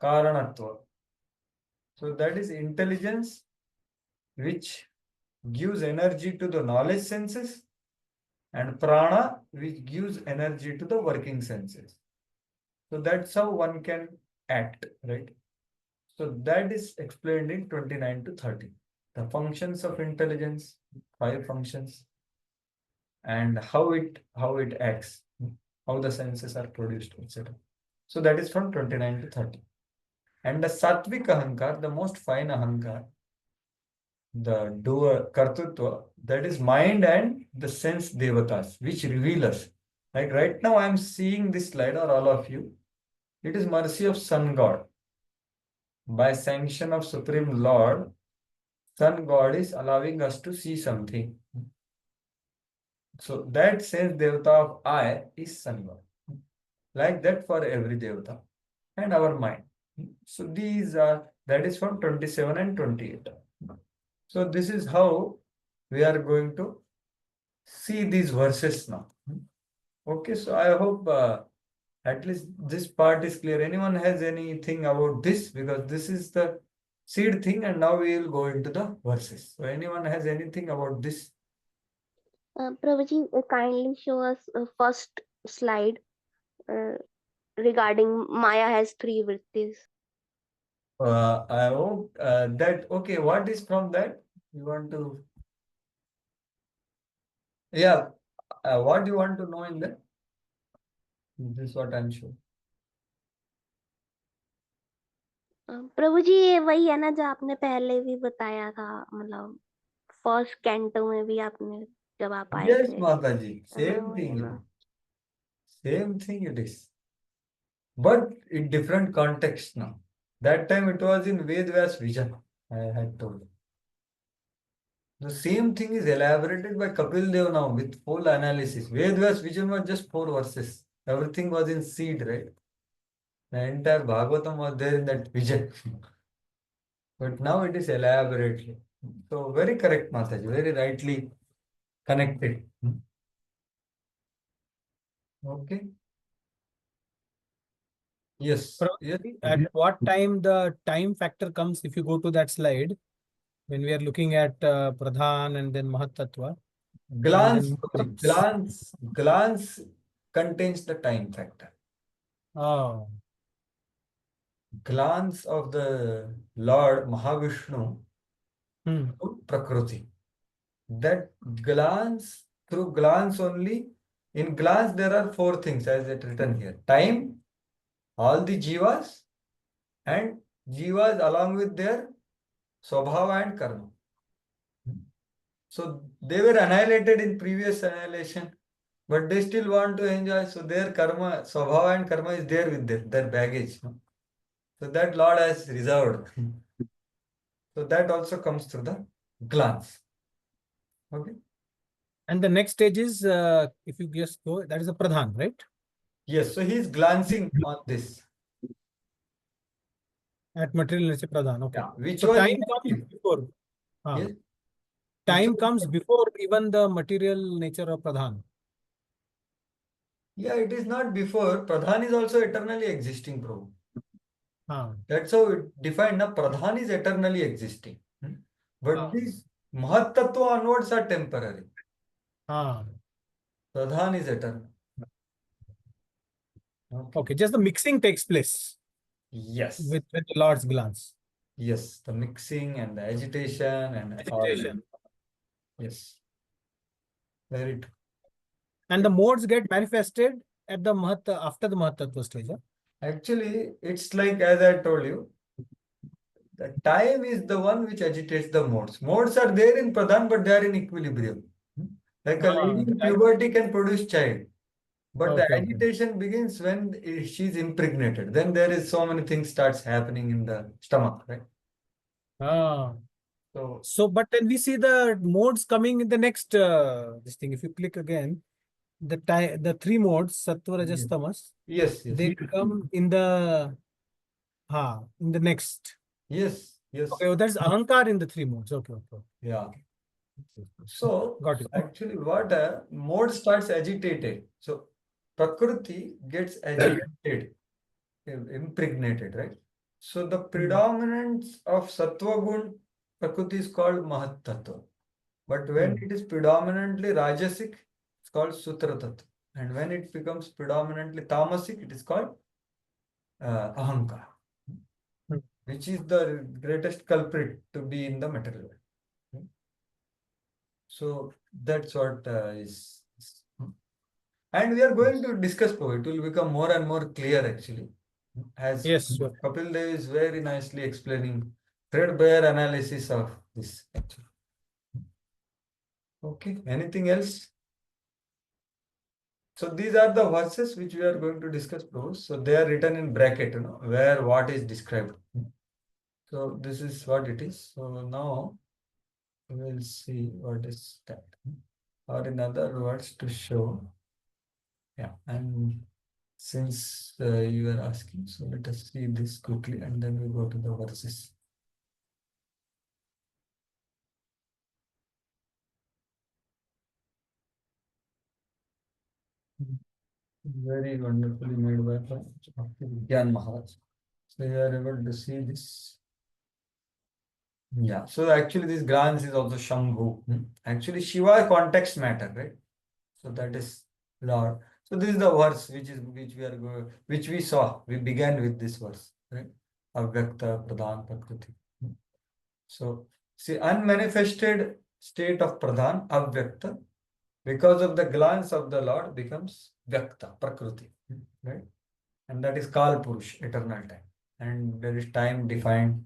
karanatva. So that is intelligence which gives energy to the knowledge senses, and prana which gives energy to the working senses. So that's how one can act, right? So that is explained in 29 to 30. The functions of intelligence, 5 functions, and how it acts, how the senses are produced, etc. So that is from 29 to 30. And the sattvic ahankar, the most fine ahankar, the doer, kartutva, that is mind and the sense devatas, which reveal us. Like right now, I am seeing this slide, or all of you. It is mercy of Sun God. By sanction of Supreme Lord, Sun God is allowing us to see something. So that sense devata of I is Sun God. Like that for every devata and our mind. So these are, that is from 27 and 28. So this is how we are going to see these verses now. Okay, so I hope at least this part is clear. Anyone has anything about this? Because this is the seed thing, and now we will go into the verses. So anyone has anything about this? Prabhuji, kindly show us first slide regarding Maya has 3 vrittis. I hope that, okay, what is from that? You want to, yeah, what do you want to know in that? This is what I'm sure. प्रभु जी ये वही है ना जो आपने पहले भी बताया था, मतलब फर्स्ट कैंटो में भी आपने जब आप आए Yes, थे। Mataji, same वही thing. है ना। Same thing it is. But in different context now. That time it was in Vedvyas vision, I had told. The same thing is elaborated by Kapil Dev now with full analysis. Vedvyas vision was just 4 verses. Everything was in seed, right? The entire Bhagavatam was there in that vision. But now it is elaborately. So very correct, Mataji, very rightly connected. Okay. Yes. Yes. At what time the time factor comes, if you go to that slide, when we are looking at Pradhan and then Mahat Tattva, Glance, and then glance contains the time factor. oh, Glance of the Lord Mahavishnu to Prakriti. That glance, through glance only, in glance there are 4 things as it written here. Time, all the jivas, and jivas along with their swabhava and karma. So they were annihilated in previous annihilation, but they still want to enjoy. So their karma, swabhava and karma is there with their baggage. So that Lord has reserved. So that also comes through the glance. Okay. and the next stage is if you just go, that is a Pradhan, right? Yes. So he is glancing on this. At material nature Pradhan. Okay. Yeah. Which So was time comes before. yes. Time comes before even the material nature of Pradhan. Yeah, it is not before. Pradhan is also eternally existing, Prabhu. That's how it defined. Na Pradhan is eternally existing. But Ah. these Mahat Tattva onwards are temporary. Ah. Pradhan is eternal. Okay, just the mixing takes place Yes. with the Lord's glance. Yes, the mixing and the agitation and all. Agitation. Yes. Very true. And the modes get manifested at the after the Mahatattva stage. Huh? Actually, it's like, as I told you, the time is the one which agitates the modes. Modes are there in Pradhan, but they are in equilibrium. Like a lady The in time. puberty can produce child. But the Okay, okay. agitation begins when she's impregnated. Then there is so many things starts happening in the stomach, right? Ah. So So, but then we see the modes coming in the next this thing. If you click again, the three modes, Sattva, Rajas, Tamas, yes, they come in the next. yes, yes. Okay, well, that's Ahankar in the three modes. Okay, okay. Yeah. So Got it. actually what mode starts agitated. So Prakriti gets agitated, impregnated, right? So the predominance of Sattva Gun Prakriti is called Mahat Tattva. But when it is predominantly Rajasic, it's called Sutra Tattva. And when it becomes predominantly Tamasic, it is called Ahankar, which is the greatest culprit to be in the material world. So that's what is. And we are going to discuss it will become more and more clear actually. As Yes, sure. Kapil Dev is very nicely explaining threadbare analysis of this actually. Okay, anything else? So these are the verses which we are going to discuss, bros. So they are written in bracket, where what is described. So this is what it is. So now we will see what is that. Or in other words, to show. Yeah, and since you are asking, so let us see this quickly and then we go to the verses. Very wonderfully made by Bhakti Vigyan Maharaj. So you are able to see this. Yeah, so actually this glance is also Shambhu. Actually Shiva context matter, right? So that is Lord. So this is the verse which we saw. We began with this verse, right? Avyakta Pradhan Prakriti. So see, unmanifested state of Pradhan, Avyakta, because of the glance of the Lord becomes Vyakta, Prakriti, right? And that is Kal Purush, eternal time. And there is time defined.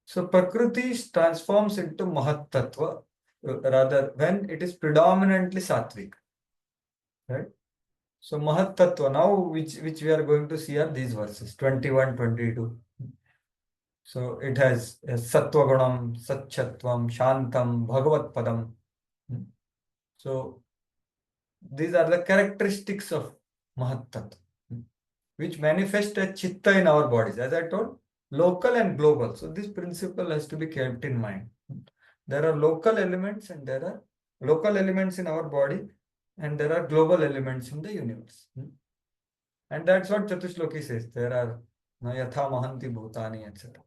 So Prakriti transforms into Mahat Tattva, rather when it is predominantly Sattvic, right? So Mahat Tattva, now which we are going to see are these verses, 21, 22. So it has Sattvagunam, Satchatvam, Shantam, Bhagavat Padam. So these are the characteristics of Mahat Tattva, which manifest as Chitta in our bodies. As I told, local and global. So this principle has to be kept in mind. There are local elements and there are local elements in our body and there are global elements in the universe. And that's what Chatushloki says. There are Yatha Mahanti Bhutani, etc.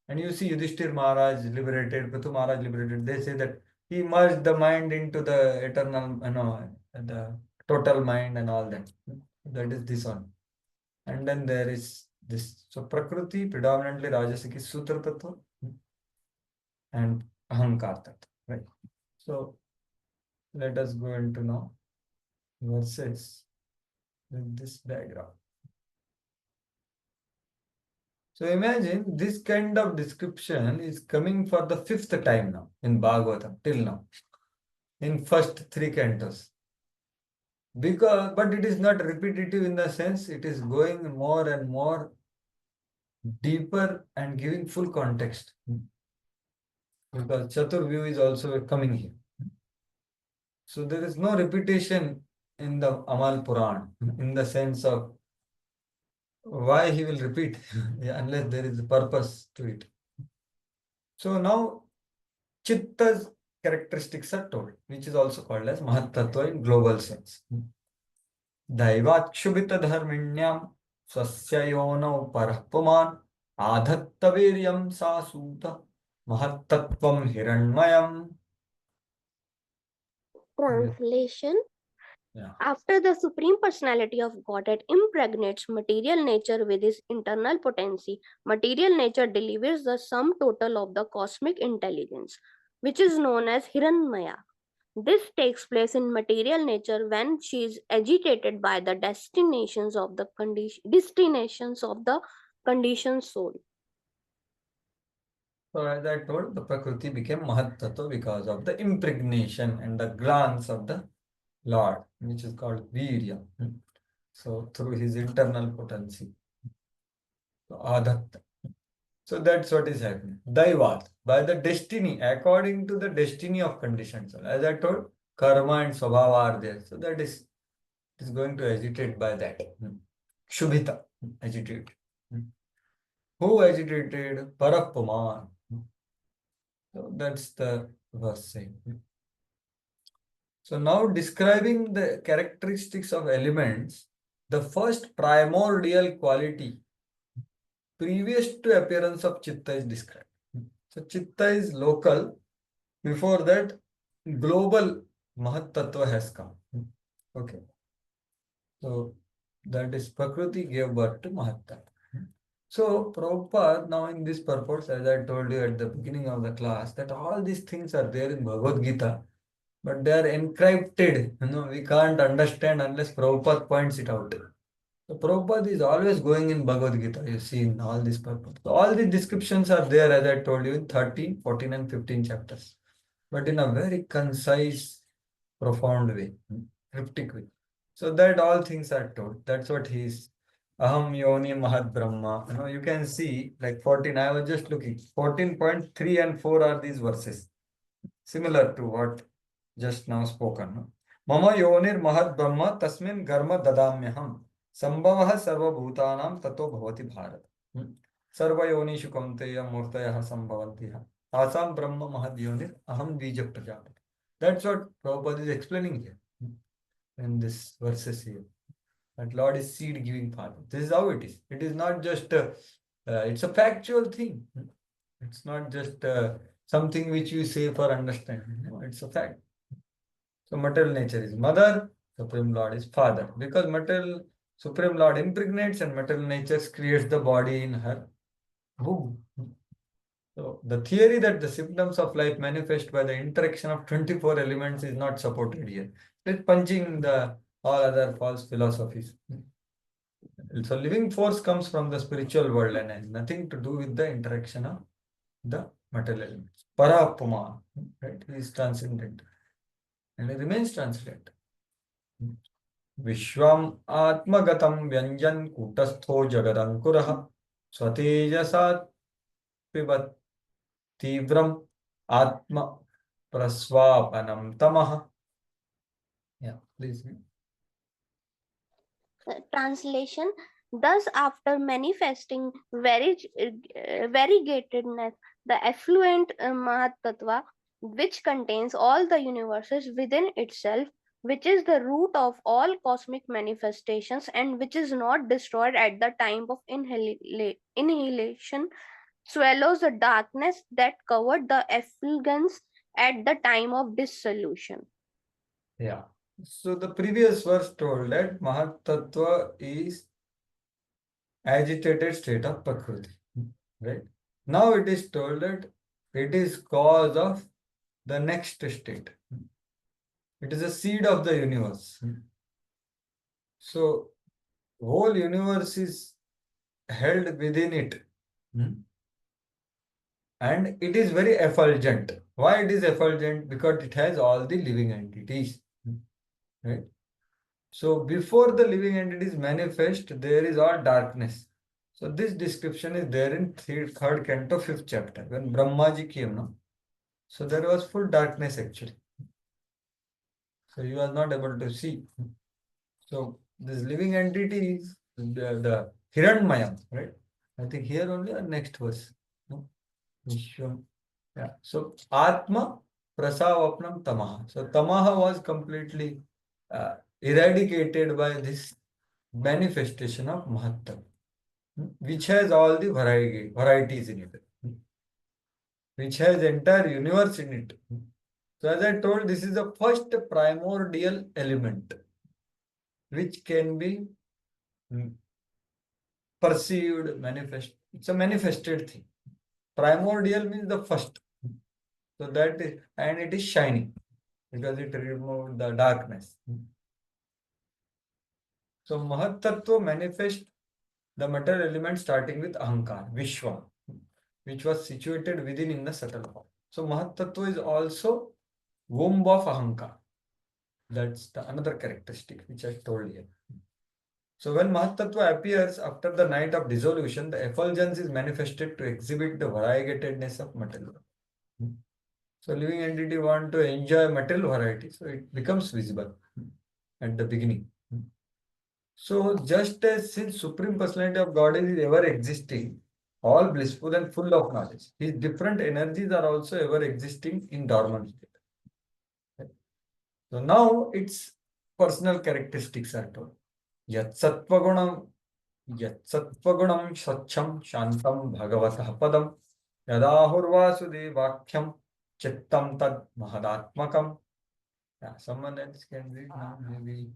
And you see Yudhishthir Maharaj liberated, Prithu Maharaj liberated. They say that he merged the mind into the eternal, the total mind and all that. That is this one. And then there is this. So Prakriti, predominantly Rajasic is Sutra Tattva and Ahankar Tattva, right? So let us go into now verses with this background. So imagine this kind of description is coming for the fifth time now in Bhagavatam till now, in first three cantos. But it is not repetitive in the sense it is going more and more deeper and giving full context. Because Chaturvyu is also coming here. So there is no repetition in the Amal Puran in the sense of why he will repeat unless there is a purpose to it. So now Chitta's characteristics are told, which is also called as Mahat Tattva in global sense. Daivakshubhita dharminyam स्वस्य योनौ परः पुमान् आधत्तवीर्यं सा सूत महत्तत्त्वं हिरण्मयम्. Translation. Yeah. After the Supreme Personality of Godhead impregnates material nature with his internal potency, material nature delivers the sum total of the cosmic intelligence, which is known as Hiranmaya. This takes place in material nature when she is agitated by the destinations of the conditioned soul. So as I told, the Prakriti became Mahattattva because of the impregnation and the glance of the Lord, which is called Virya. So through his internal potency. So Adatta. So that's what is happening. Daivat, by the destiny, according to the destiny of conditions. As I told, karma and swabhava are there. So that is going to agitate by that. Shubhita, agitate. Who agitated? Parapuman. So that's the verse saying. So now describing the characteristics of elements, the first primordial quality previous to appearance of chitta is described. So chitta is local. Before that, global Mahat Tattva has come. Okay. So that is Prakriti gave birth to Mahat Tattva. So Prabhupada, now in this purpose, as I told you at the beginning of the class, that all these things are there in Bhagavad Gita, but they are encrypted. We can't understand unless Prabhupada points it out. So Prabhupada is always going in Bhagavad Gita, you see in all these purpose. So all the descriptions are there, as I told you, in 13, 14 and 15 chapters. But in a very concise, profound way, cryptic way. So that all things are told. That's what he is. Aham Yoni Mahat Brahma. You can see like 14, I was just looking. 14.3 and 4 are these verses. Similar to what just now spoken. Mama Yonir Mahat Brahma Tasmin Garma Dadamyaham. Sambhavah Sarvabhutanam Tato Bhavati Bharat. Sarvayonishu Kamteya Murtaya Sambhavantiha. Asam Brahma Mahad Yonir Aham Bija Prajapati. That's what Prabhupada is explaining here in this verses here. That Lord is seed giving Father. This is how it is. It is not just, it's a factual thing. It's not just something which you say for understanding. No, it's a fact. So material nature is mother, Supreme Lord is father. Because material Supreme Lord impregnates and material nature creates the body in her womb. So the theory that the symptoms of life manifest by the interaction of 24 elements is not supported here. It's punching the all other false philosophies. So living force comes from the spiritual world and has nothing to do with the interaction of the material elements. Parapuma, right? He is transcendent. And he remains transcendent. Vishwam Atmagatam Vyanjan Kutastho Jagadankurah Swatejasat Pibat Tivram Atma Praswapanam Tamaha. Yeah, please. Translation. Thus, after manifesting variegatedness, the affluent Mahatattva, which contains all the universes within itself, which is the root of all cosmic manifestations and which is not destroyed at the time of annihilation, swallows the darkness that covered the effulgence at the time of dissolution. Yeah. So the previous verse told that Mahat Tattva is agitated state of Prakriti. Right? Now it is told that it is cause of the next state. It is a seed of the universe. So whole universe is held within it. And it is very effulgent. Why it is effulgent? Because it has all the living entities. Right? So before the living entities manifest, there is all darkness. So this description is there in third canto, 5th chapter. When Brahmaji came, no? So there was full darkness actually. So he was not able to see. So this living entity is the Hiranmayam, right? I think here only or next verse. No? Vishwam. Yeah. So Atma Prasavapnam Tamaha. So Tamaha was completely eradicated by this manifestation of Mahattattva, which has all the varieties in it, which has entire universe in it. So as I told, this is the first primordial element which can be perceived, manifest. It's a manifested thing. Primordial means the first. So that is, and it is shining because it removed the darkness. So Mahattattva manifests the material element starting with Ahankar, Vishwa, which was situated within in the subtle form. So Mahattattva is also womb of Ahankar. That's another characteristic which I told you. So when Mahatattva appears after the night of dissolution, the effulgence is manifested to exhibit the variegatedness of material. So living entity want to enjoy material variety, so it becomes visible at the beginning. So just as since Supreme Personality of God is ever existing, all blissful and full of knowledge, his different energies are also ever existing in dormant state. So now its personal characteristics are told. Yat sattvagunam स्वच्छम शांतम भगवतः पदम यदाहुर्वासुदेवाख्यम चित्तम तद महदात्मकम. Yeah, someone else can read now, maybe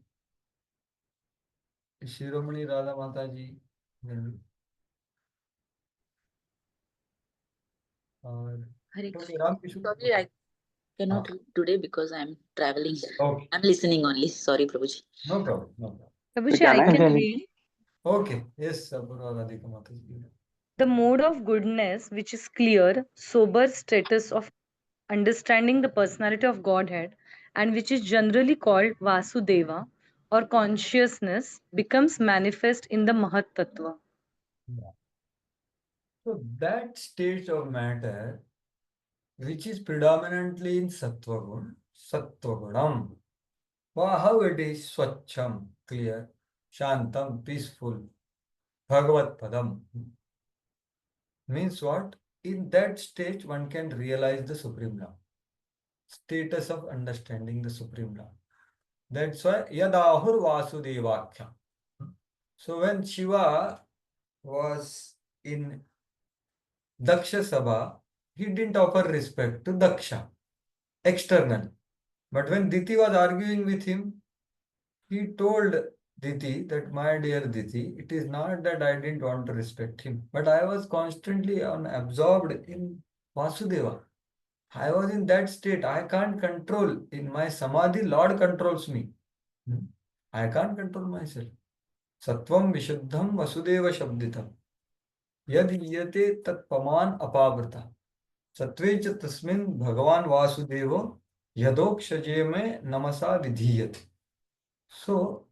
Shiromani Radha Mataji. Or Hare okay, Krishna. Ram Kishu. Sorry, I cannot read today because I'm traveling. Okay, I'm listening only. Sorry, Prabhuji. no problem, no problem. Prabhuji, I can read. Okay, yes, Apurva Radhika Mataji. The mode of goodness, which is clear, sober status of understanding the personality of Godhead, and which is generally called Vasudeva or consciousness, becomes manifest in the Mahat Tattva. Yeah. So that state of matter, which is predominantly in Sattvagunam. Well, how it is Swachham, clear, Shantam, peaceful, Bhagavat Padam. Means what? In that stage, one can realize the Supreme Law. Status of understanding the Supreme Law. That's why Yadahur Vasudevakya. So when Shiva was in Daksha Sabha, he didn't offer respect to Daksha externally. But when Diti was arguing with him, he told Diti that, my dear Diti, it is not that I didn't want to respect him, but I was constantly absorbed in Vasudeva. I was in that state. I can't control. In my Samadhi, Lord controls me. I can't control myself. Sattvam Vishuddham Vasudeva Shabditam. Yad yate tat paman apavrata. Sattvecha tasmin Bhagavan Vasudevo yadokshajeme namasa vidhiyate. So,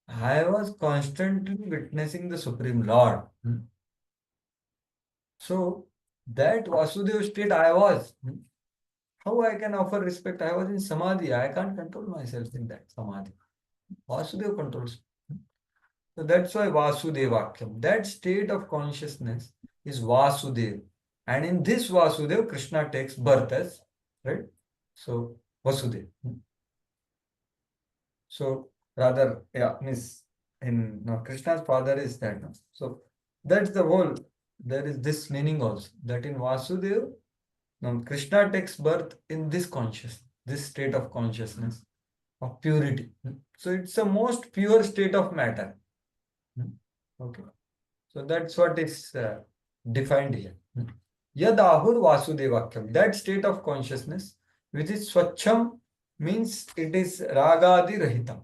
I was constantly witnessing the Supreme Lord. So, that Vasudeva state I was. How I can offer respect? I was in Samadhi. I can't control myself in that Samadhi. Vasudeva controls. So that's why Vasudevakyam. That state of consciousness is Vasudeva. And in this Vasudeva, Krishna takes birth as, right? So, Vasudeva. So, rather, yeah, means in Krishna's father is that. So, that's the whole. There is this meaning also that in Vasudeva, Krishna takes birth in this consciousness, this state of consciousness of purity. So, it's the most pure state of matter. Okay. So, that's what is defined here. Yadahur Vasudevakyam. That state of consciousness, which is Swachham, means it is Ragadi Rahitam.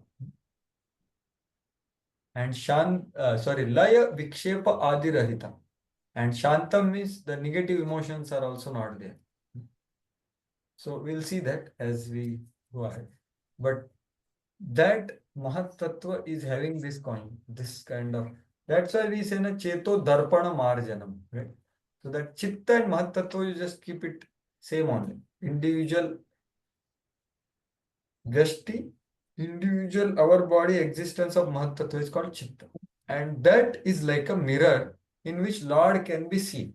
And Laya Vikshepa Adi Rahitam. And Shantam means the negative emotions are also not there. So we'll see that as we go ahead. But that Mahat Tattva is having this kind of, that's why we say na Cheto Darpana Marjanam, right? So that Chitta and Mahat Tattva, you just keep it same only. Individual Vyashti, individual our body existence of Mahat Tattva is called Chitta. And that is like a mirror in which Lord can be seen.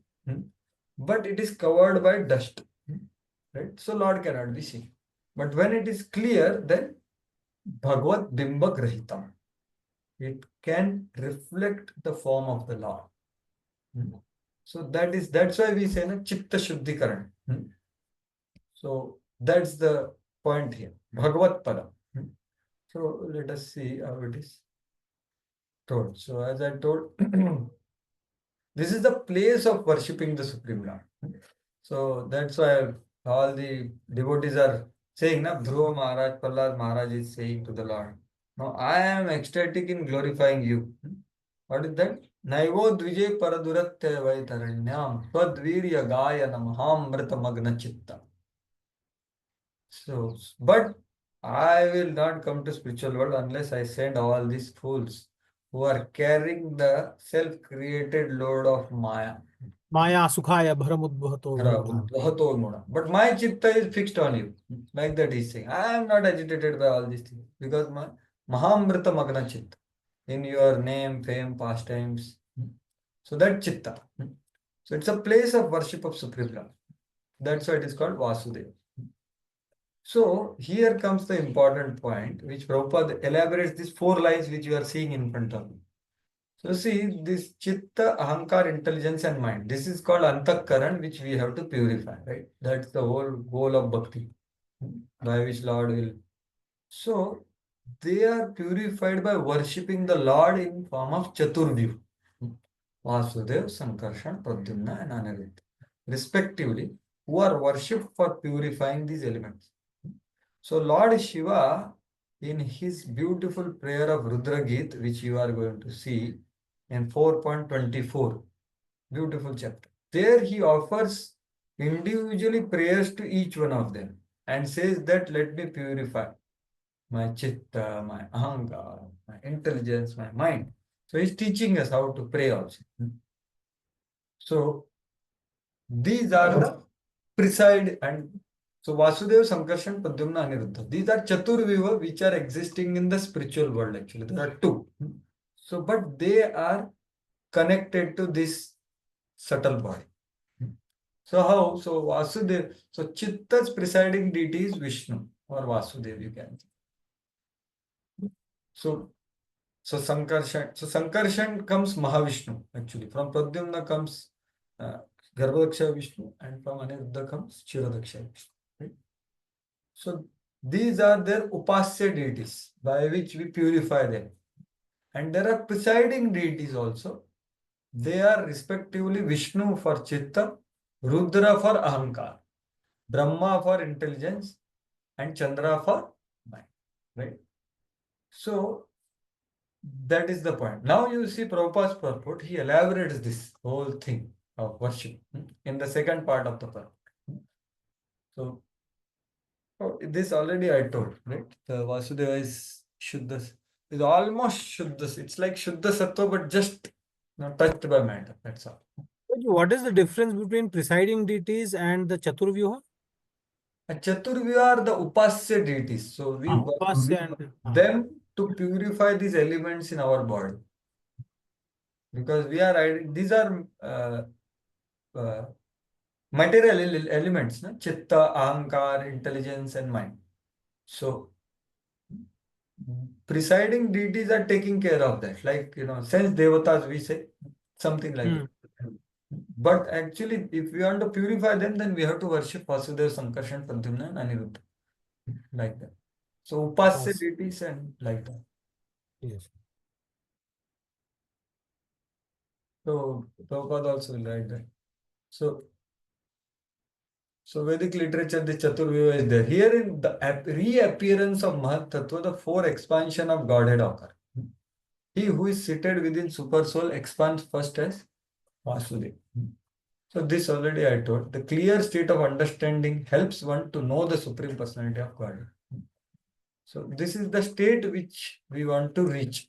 But it is covered by dust. Right? So Lord cannot be seen. But when it is clear, then Bhagavad Bimbak Rahitam. it can reflect the form of the Lord. So that's why we say na chitta shuddhikaran. So that's the point here. Bhagavat Pada. So let us see how it is told. So as I told, this is the place of worshipping the Supreme Lord. So that's why all the devotees are saying, na, Dhruva Maharaj, Prahlad Maharaj is saying to the Lord, no, I am ecstatic in glorifying you. What is that? Naivo dvije paraduratya vaitaranyam twadvirya gaya namaham magna chitta. So, but I will not come to spiritual world unless I send all these fools who are carrying the self-created load of Maya. Maya sukhaya bharamudbhato vimuddha. But my chitta is fixed on you. Like that he's saying. I am not agitated by all these things because my Mahamrita Magna Chitta in your name, fame, pastimes. So that chitta. So it's a place of worship of Supreme Lord. That's why it is called Vasudeva. So here comes the important point which Prabhupada elaborates these 4 lines which you are seeing in front of you. So see this chitta, ahankar, intelligence and mind. This is called antakaran which we have to purify, right? That's the whole goal of bhakti by which Lord will. So they are purified by worshipping the Lord in form of Chaturvyu. Vasudev, Sankarshan, Pradyumna and Aniruddha. Respectively, who are worshipped for purifying these elements. So Lord Shiva, in his beautiful prayer of Rudra Git, which you are going to see in 4.24, beautiful chapter. There he offers individually prayers to each one of them and says that let me purify my chitta, my ahankar, my intelligence, my mind. So he's teaching us how to pray also. So these are the preside and so Vasudeva, Sankarshan, Pradyumna, Aniruddha. These are Chaturviva which are existing in the spiritual world actually. There are 2. So but they are connected to this subtle body. So how? So Vasudeva, so Chitta's presiding deity is Vishnu or Vasudeva you can say. So Sankarshan comes Mahavishnu actually. From Pradyumna comes Garbhadaksha Vishnu and from Aniruddha comes Chiradaksha Vishnu. Right? So these are their upasya deities by which we purify them. And there are presiding deities also. They are respectively Vishnu for Chitta, Rudra for Ahankar, Brahma for intelligence, and Chandra for mind. Right? So that is the point. Now you see Prabhupada's purport, he elaborates this whole thing of worship in the second part of the purport. So this already I told, right? The Vasudeva is Shuddha, is almost Shuddha. It's like Shuddha Sattva, but just touched by matter. That's all. What is the difference between presiding deities and the Chaturvyuha? Chaturvya are the upasya deities. So we Upasya and them to purify these elements in our body. Because we are, these are material elements, no? Chitta, ahankar, intelligence and mind. So presiding deities are taking care of that. Like, sense devatas we say, something like that. But actually, if we want to purify them, then we have to worship Vasudeva, Sankarshan, Pradyumna and Aniruddha. Like that. So upasya deities and like that. Yes. So Prabhupada also will write that. So Vedic literature, the Chaturvyuha is there. Here in the reappearance of Mahat Tattva, the 4 expansion of Godhead occur. He who is seated within Super Soul expands first as Vasudeva. So this already I told. The clear state of understanding helps one to know the Supreme Personality of Godhead. So this is the state which we want to reach.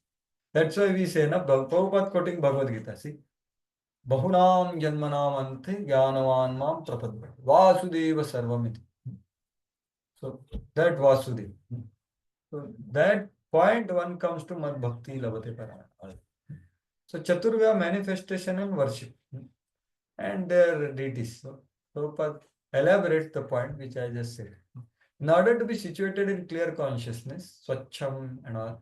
That's why we say, Prabhupada quoting Bhagavad Gita, see, Bahunam Janmanam Ante Jnanavan Mam Prapadva Vasudeva Sarvamiti. So that Vasudeva. So that point one comes to Mad Bhakti Lavate Parana. So Chaturvya manifestation and worship and their deities. So Prabhupada elaborates the point which I just said. In order to be situated in clear consciousness, Swachham and all,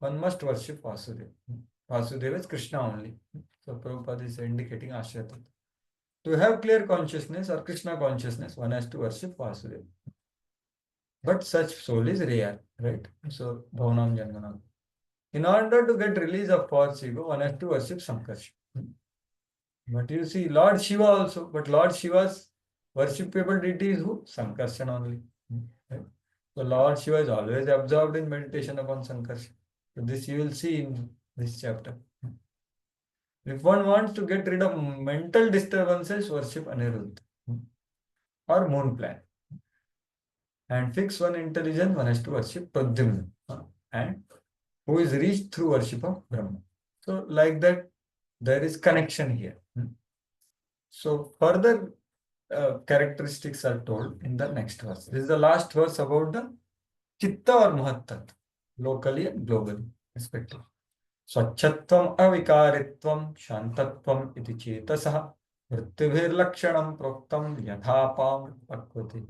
one must worship Vasudeva. Vasudeva is Krishna only. So Prabhupada is indicating Ashya Tattva. To have clear consciousness or Krishna consciousness, one has to worship Vasudeva. But such soul is rare, right? So Bhavanam Janmanam. In order to get release of false ego, one has to worship Sankarsha. But you see, Lord Shiva also, but Lord Shiva's worshipable deity is who? Sankarshan only. Right? So Lord Shiva is always absorbed in meditation upon Sankarshan. So this you will see in this chapter. If one wants to get rid of mental disturbances, worship Aniruddha or moon planet. And fix one intelligence, one has to worship Pradyumna, and who is reached through worship of Brahma. So like that, there is connection here. So further characteristics are told in the next verse. This is the last verse about the Chitta or Mahattat, locally and globally, respectively. Swachhatvam avikaritvam shantatvam iti chetasah vrittivir proktam yadhapam pakvati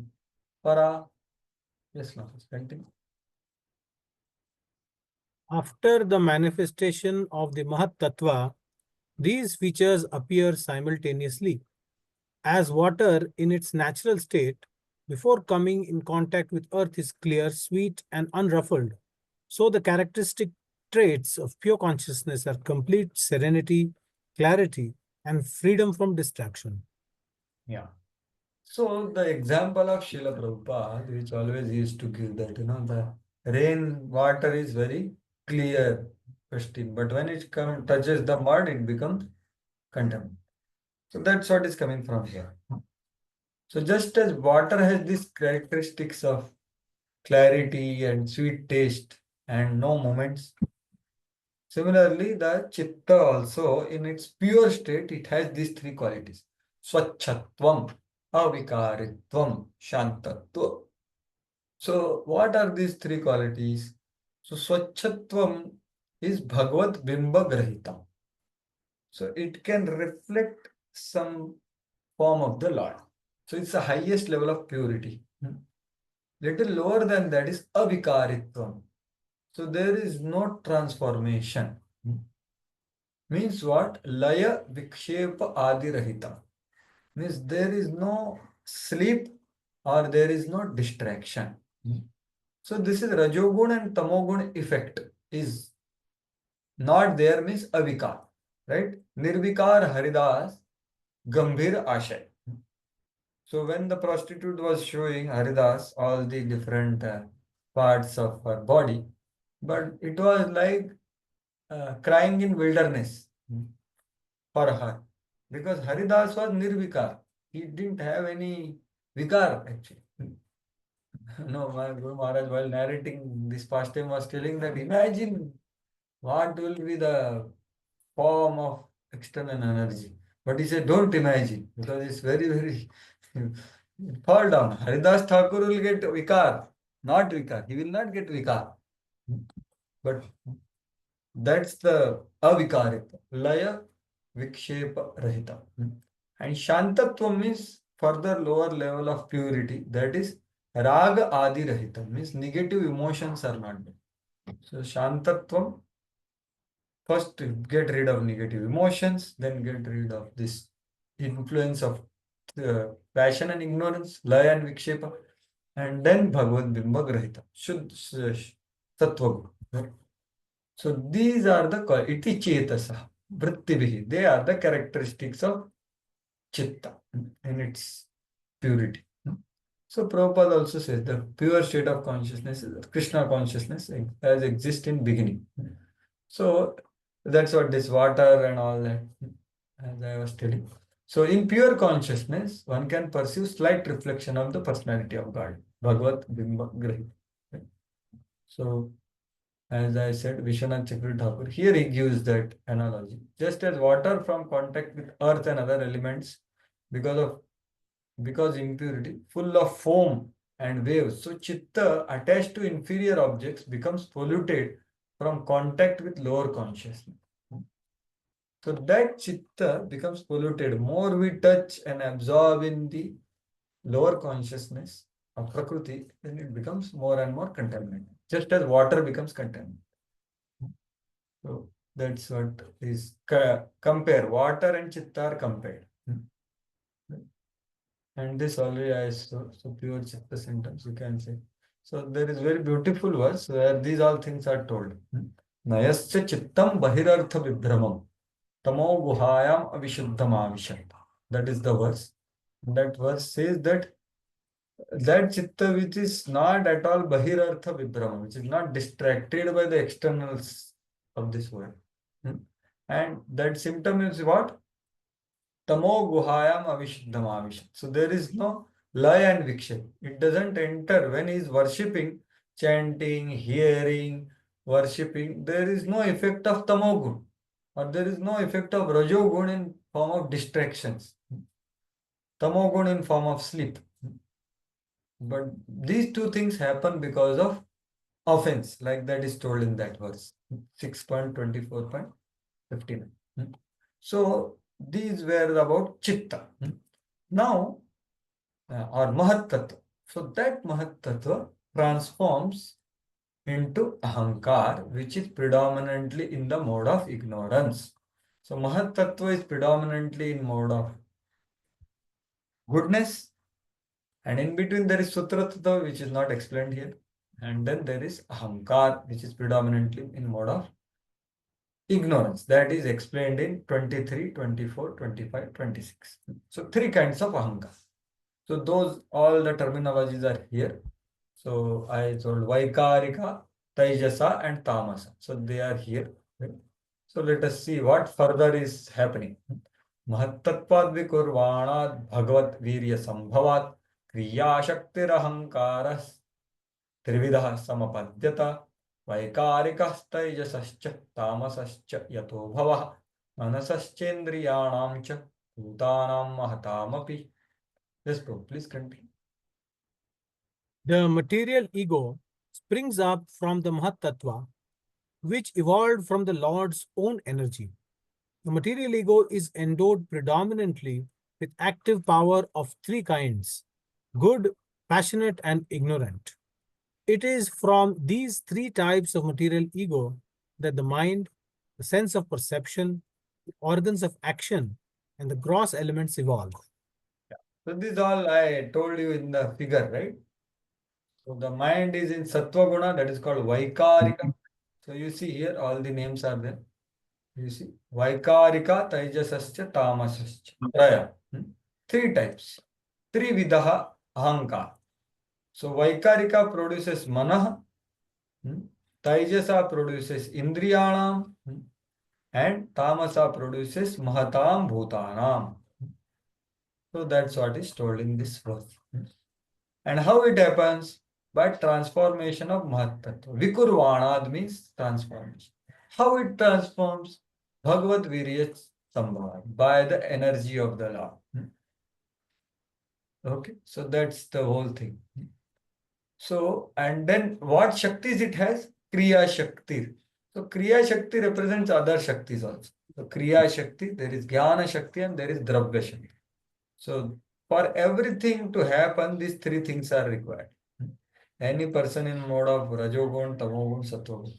para. Yes, Maharaj, continue. After the manifestation of the Mahat Tattva, these features appear simultaneously. As water in its natural state, before coming in contact with earth, is clear, sweet, and unruffled, so the characteristic traits of pure consciousness are complete serenity, clarity, and freedom from distraction. Yeah. So the example of Srila Prabhupada, which always used to give that, the rain water is very clear, pristine, but when it touches the mud, it becomes contaminated. So that's what is coming from here. So just as water has these characteristics of clarity and sweet taste and no moments, similarly the chitta also in its pure state, it has these three qualities. Swachhatvam, avikaritvam, shantatva. So what are these three qualities? So Swachhatvam is Bhagavad Bimba Grahita. So it can reflect some form of the Lord. So it's the highest level of purity. Little lower than that is Avikaritvam. So there is no transformation. Means what? Laya Vikshepa Adi Rahita. Means there is no sleep or there is no distraction. So this is Rajogun and Tamogun effect is not there, means avikar, right? Nirvikar Haridas Gambhir Ashay. So when the prostitute was showing Haridas all the different parts of her body, but it was like crying in wilderness for her, because Haridas was Nirvikar. He didn't have any vikar actually. No, my Guru Maharaj, while narrating this pastime, was telling that imagine what will be the form of external energy. But he said, don't imagine, because it's very, very fall down. Haridas Thakur will get vikar, not vikar. He will not get vikar. But that's the avikarita, laya vikshepa rahita. And shantatvam means further lower level of purity, that is raga adi rahita, means negative emotions are not there. So shantatvam, first get rid of negative emotions, then get rid of this influence of passion and ignorance, laya and vikshepa, and then Bhagavad Bimba Grahita, Shuddha Tattva. Right? So these are the iti chetasa, vrittivihi. They are the characteristics of chitta in its purity. So Prabhupada also says the pure state of consciousness is Krishna consciousness as exists in beginning. So that's what this water and all that, as I was telling. So in pure consciousness, one can perceive slight reflection of the personality of God. Bhagavad Bimba Grahit. Right? So as I said, Vishwanath Chakravarti Thakur, here he gives that analogy. Just as water from contact with earth and other elements, because impurity, full of foam and waves. So chitta attached to inferior objects becomes polluted from contact with lower consciousness. So that chitta becomes polluted. More we touch and absorb in the lower consciousness of Prakriti, then it becomes more and more contaminated. Just as water becomes contaminated. So that's what is compare. Water and chitta are compared. And this already I saw. So pure chitta sentence you can say. So there is very beautiful verse where these all things are told. Nayasya chittam bahirartha vibhramam tamo guhayam avishuddham avishat. That is the verse. That verse says that chitta which is not at all bahirartha vibhrama, which is not distracted by the externals of this world. And that symptom is what? Tamo guhayam avishuddham avishat. So there is no lay and vikshep. It doesn't enter when he is worshipping, chanting, hearing, worshipping. There is no effect of tamogun, or there is no effect of rajogun in form of distractions. Tamogun in form of sleep. But these two things happen because of offense, like that is told in that verse 6.24.59. So these were about chitta. Now, or Mahat Tattva. So that Mahat Tattva transforms into Ahankar, which is predominantly in the mode of ignorance. So Mahat Tattva is predominantly in mode of goodness, and in between there is Sutra Tattva, which is not explained here. And then there is Ahankar, which is predominantly in mode of ignorance. That is explained in 23, 24, 25, 26. So three kinds of Ahankar. So those, all the terminologies are here. So I told Vaikarika, Taijasa and Tamasa. So they are here. Right? So let us see what further is happening. Mahattatvad vikurvanad bhagavat virya sambhavat kriya shaktirahhankaras trividah samapadyata vaikarikastaijasascha tamasascha yato bhavah manasaschendriyanam cha bhutanam mahatamapi. Yes, bro, please continue. The material ego springs up from the Mahat Tattva, which evolved from the Lord's own energy. The material ego is endowed predominantly with active power of three kinds: good, passionate, and ignorant. It is from these three types of material ego that the mind, the sense of perception, the organs of action, and the gross elements evolve. So this all I told you in the figure, right? So the mind is in Sattva Guna, that is called Vaikarika. So you see here, all the names are there. You see, Vaikarika, Taijasascha, Tamasascha. Traya. Three types. Trividaha Ahankar. So Vaikarika produces Manah, Taijasa produces Indriyanam, and Tamasa produces Mahatam Bhutanam. So that's what is told in this verse. And how it happens? By transformation of Mahat Tattva. Vikurvanad means transformation. How it transforms? Bhagavad Virya Sambhavat, by the energy of the Lord. Okay, so that's the whole thing. So, and then what Shaktis it has? Kriya Shakti. So, Kriya Shakti represents other Shaktis also. So, Kriya Shakti, there is Jnana Shakti and there is Dravya Shakti. So, for everything to happen, these three things are required. Any person in mode of Rajogun, Tamogun, Sattvagun,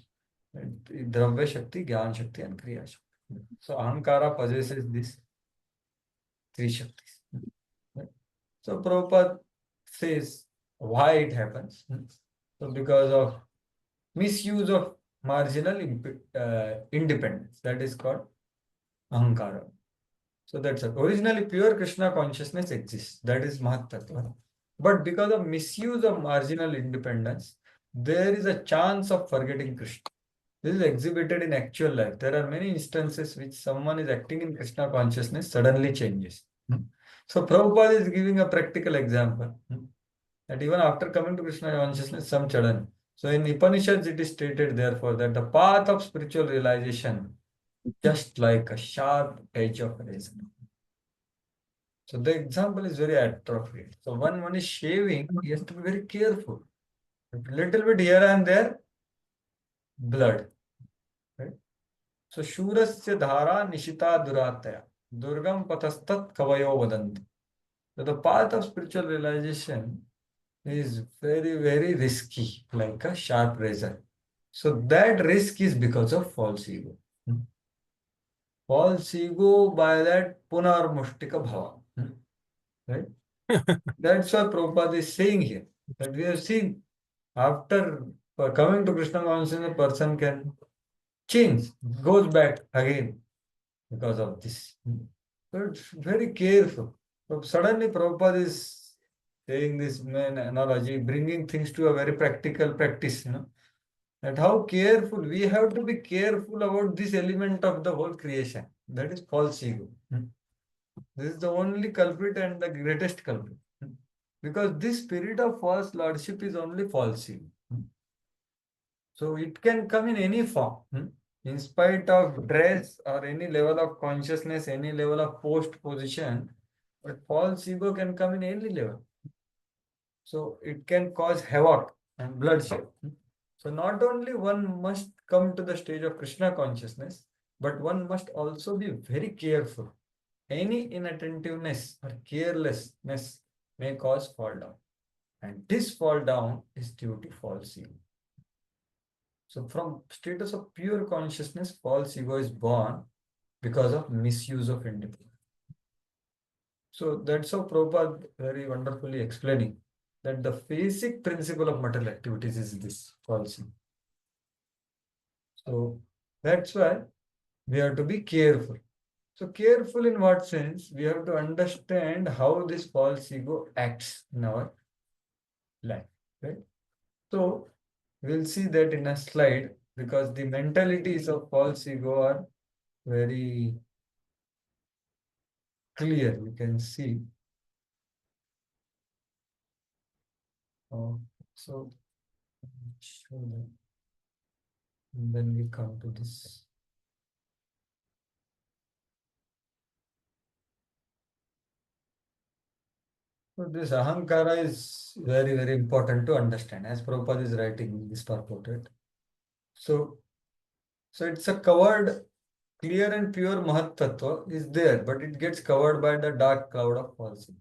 Dravya Shakti, Jnana Shakti and Kriya Shakti. So, Ahankara possesses these three Shaktis. So, Prabhupada says why it happens. So, because of misuse of marginal independence, that is called Ahankara. So that's it. Originally, pure Krishna consciousness exists. That is Mahat Tattva. But because of misuse of marginal independence, there is a chance of forgetting Krishna. This is exhibited in actual life. There are many instances which someone is acting in Krishna consciousness suddenly changes. So Prabhupada is giving a practical example. That even after coming to Krishna consciousness, some chadan. So in Upanishads, it is stated therefore that the path of spiritual realization, just like a sharp edge of a razor. So the example is very appropriate. So when one is shaving, he has to be very careful. Little bit here and there, blood. Right? So Shurasya dhara nishita durataya. Durgam patastat kavayo vadanti. So the path of spiritual realization is very, very risky, like a sharp razor. So that risk is because of false ego. False ego by that punarmushtika bhava. Right? That's why Prabhupada is saying here that we have seen after coming to Krishna consciousness, a person can change, goes back again because of this. So it's very careful. So suddenly Prabhupada is saying this main analogy, bringing things to a very practical practice, that how careful we have to be careful about this element of the whole creation. That is false ego. This is the only culprit and the greatest culprit. Because this spirit of false lordship is only false ego. So it can come in any form. In spite of dress or any level of consciousness, any level of post position, but false ego can come in any level. So it can cause havoc and bloodshed. So not only one must come to the stage of Krishna consciousness, but one must also be very careful. Any inattentiveness or carelessness may cause fall down. And this fall down is due to false ego. So from status of pure consciousness, false ego is born because of misuse of independence. So that's how Prabhupada very wonderfully explaining that the basic principle of material activities is this false ego. So that's why we have to be careful. So careful in what sense? We have to understand how this false ego acts in our life, right? So we'll see that in a slide because the mentalities of false ego are very clear. You can see. So show that. And then we come to this. So this ahankara is very, very important to understand as Prabhupada is writing in this purport. So it's a covered, clear and pure Mahat Tattva is there, but it gets covered by the dark cloud of falsehood.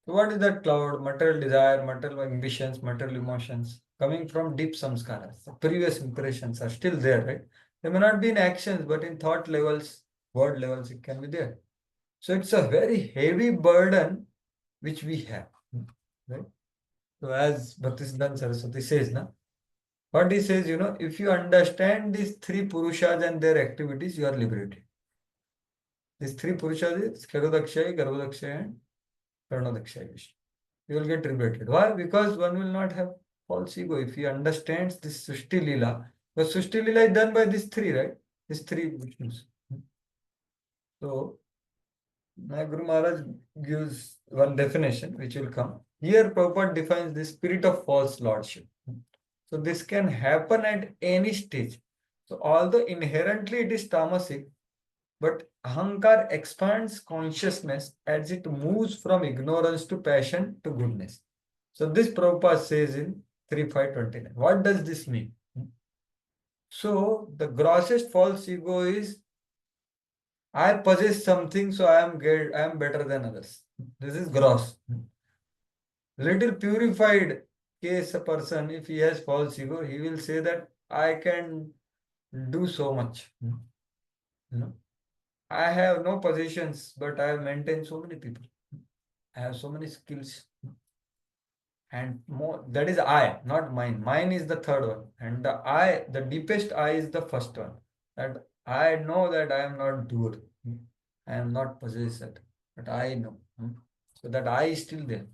So what is that cloud? Material desire, material ambitions, material emotions coming from deep samskaras. The previous impressions are still there, right? They may not be in actions, but in thought levels, word levels, it can be there. So it's a very heavy burden which we have, right? So as Bhaktisiddhanta Saraswati says, what he says, if you understand these three Purushas and their activities, you are liberated. These three Purushas is Kherodakshaya, Garbhodakshaya and Karanodakshaya. You will get liberated. Why? Because one will not have false ego. If he understands this Sushti Lila, because Sushti Lila is done by these three, right? These three Vishnus. So, my Guru Maharaj gives one definition which will come. Here, Prabhupada defines the spirit of false lordship. So, this can happen at any stage. So, although inherently it is tamasic, but ahankar expands consciousness as it moves from ignorance to passion to goodness. So, this Prabhupada says in 3.5.29. What does this mean? So, the grossest false ego is I possess something, so I am better than others. This is gross. Little purified case a person, if he has false ego, he will say that I can do so much. I have no possessions, but I have maintained so many people. I have so many skills. And more, that is I, not mine. Mine is the third one. And the I, the deepest I is the first one. That I know that I am not doer. I am not possessed, but I know. So that I is still there.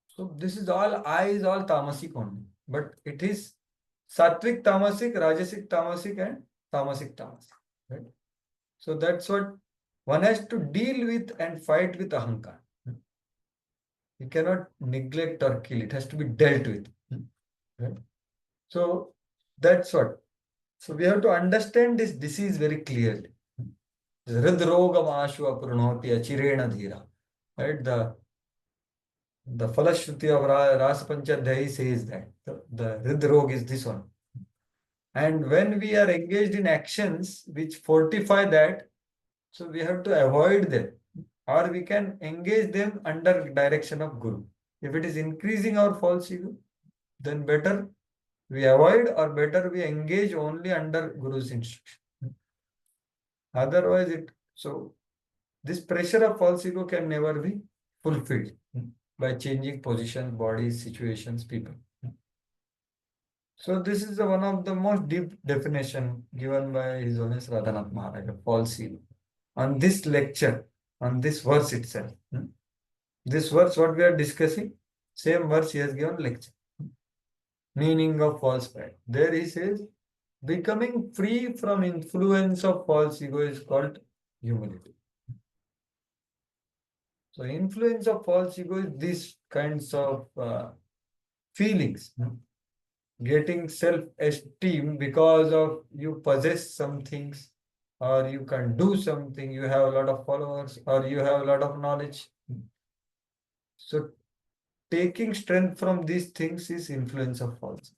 So this is all, I is all tamasic only. But it is sattvic tamasic, rajasic tamasic and tamasic tamasic. Right? So that's what one has to deal with and fight with ahankar. You cannot neglect or kill. It has to be dealt with. Right? So that's what. So we have to understand this disease very clearly. Hridrogam ashu apurnoti achirena dhira. Right? The Falashruti of Rasa Panchadhyayi says that the Hridrog is this one. And when we are engaged in actions which fortify that, so we have to avoid them. Or we can engage them under direction of Guru. If it is increasing our false ego, then better We avoid, or better, we engage only under Guru's instruction. Otherwise, this pressure of false ego can never be fulfilled by changing positions, bodies, situations, people. So this is one of the most deep definition given by His Holiness Radhanath Maharaj, false ego. On this lecture, on this verse itself. This verse, what we are discussing, same verse he has given lecture. Meaning of false pride. There he says, becoming free from influence of false ego is called humility. So influence of false ego is these kinds of feelings. Getting self-esteem because of you possess some things, or you can do something, you have a lot of followers, or you have a lot of knowledge. So taking strength from these things is influence of false.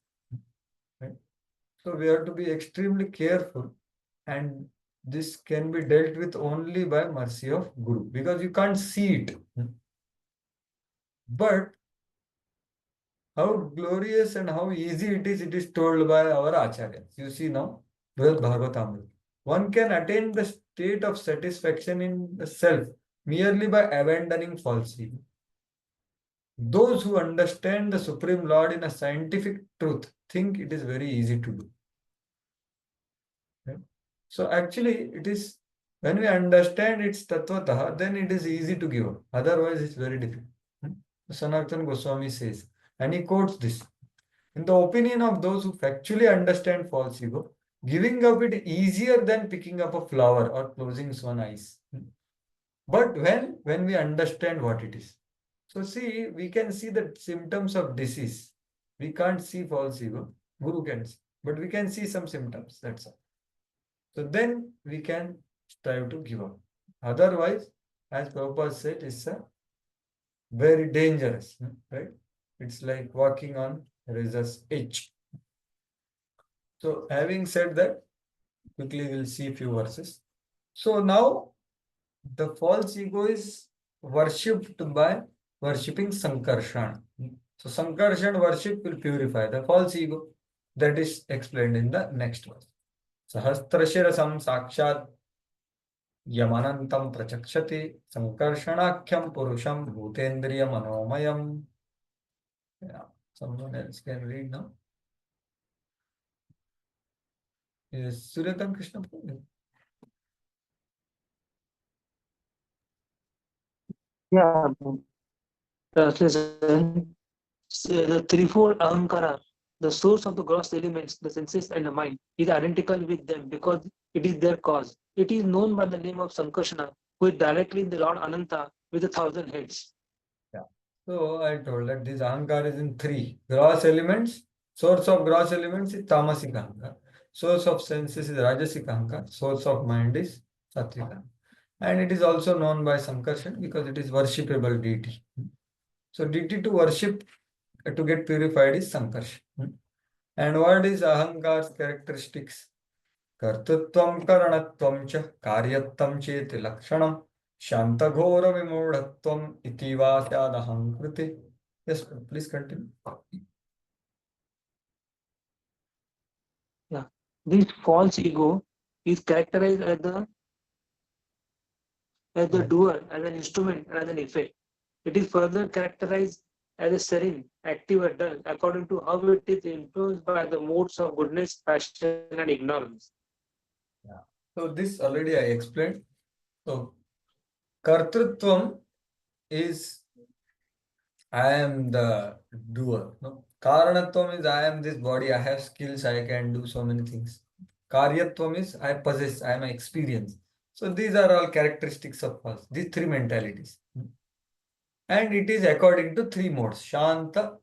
Right? So we have to be extremely careful, and this can be dealt with only by mercy of Guru, because you can't see it. But how glorious and how easy it is told by our acharyas. You see now, 12th Bhagavatamrita. One can attain the state of satisfaction in the self merely by abandoning false ego. Those who understand the Supreme Lord in a scientific truth think it is very easy to do. Right? So actually, it is when we understand its tattvataha, then it is easy to give up. Otherwise, it's very difficult. Sanatana Goswami says, and he quotes this. In the opinion of those who factually understand false ego, giving up it easier than picking up a flower or closing one's eyes. But when we understand what it is. So see, we can see the symptoms of disease. We can't see false ego. Guru can see. But we can see some symptoms. That's all. So then we can strive to give up. Otherwise, as Prabhupada said, it's very dangerous. Right? It's like walking on razor's edge. So having said that, quickly we'll see a few verses. So now the false ego is worshipped by worshipping Sankarshan. So Sankarshan worship will purify the false ego. That is explained in the next verse. Sahasrashirasam sakshat yamanantam prachakshati sankarshanakyam purusham bhutendriya manomayam. Yeah, someone else can read now. Yes, Suryakant Krishna. Yeah. Translation. The threefold ahankara, the source of the gross elements, the senses and the mind, is identical with them because it is their cause. It is known by the name of Sankarshana, who is directly the Lord Ananta with 1,000 heads. Yeah. So I told that this ahankara is in three. Gross elements, source of gross elements is tamasic ahankara. Source of senses is rajasic ahankara. Source of mind is sattvic ahankara. And it is also known by Sankarshan because it is worshipable deity. So deity to worship, to get purified is Sankarshan. And what is ahankar's characteristics? Kartutvam karanatvam cha karyattam cheti lakshanam shantaghora vimodhatvam iti va syadahankriti. Yes, please continue. Yeah. This false ego is characterized as the doer, as an instrument, and as an effect. It is further characterized as a serene, active, or dull, according to how it is influenced by the modes of goodness, passion, and ignorance. Yeah. So this already I explained. So kartrutvam is I am the doer. No? Karanatvam is I am this body, I have skills, I can do so many things. Karyatvam is I possess, I am experience. So these are all characteristics of us, these three mentalities. And it is according to three modes. Shanta,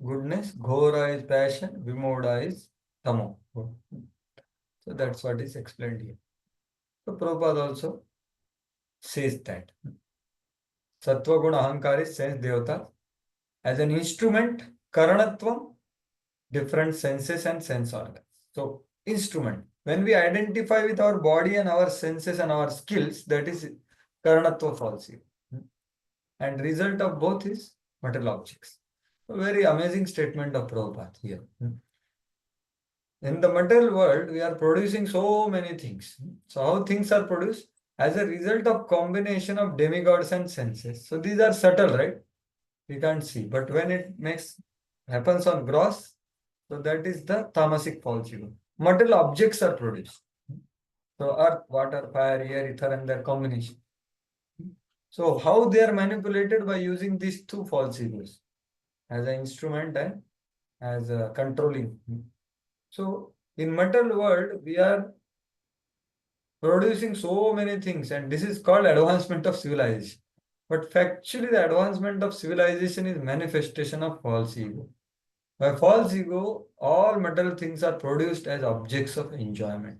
goodness, Ghora is passion, Vimoda is Tamo. So that's what is explained here. So Prabhupada also says that. Sattva Guna Ahankar is sense devata. As an instrument, Karanatvam, different senses and sense organs. So instrument. When we identify with our body and our senses and our skills, that is Karanatva false ego. And result of both is material objects. A very amazing statement of Prabhupada here. In the material world, we are producing so many things. So how things are produced? As a result of combination of demigods and senses. So these are subtle, right? We can't see. But when it happens on gross, so that is the tamasic false ego. Material objects are produced. So earth, water, fire, air, ether, and their combination. So how they are manipulated? By using these two false egos as an instrument and as a controlling. So in material world, we are producing so many things, and this is called advancement of civilization. But factually, the advancement of civilization is manifestation of false ego. By false ego, all material things are produced as objects of enjoyment.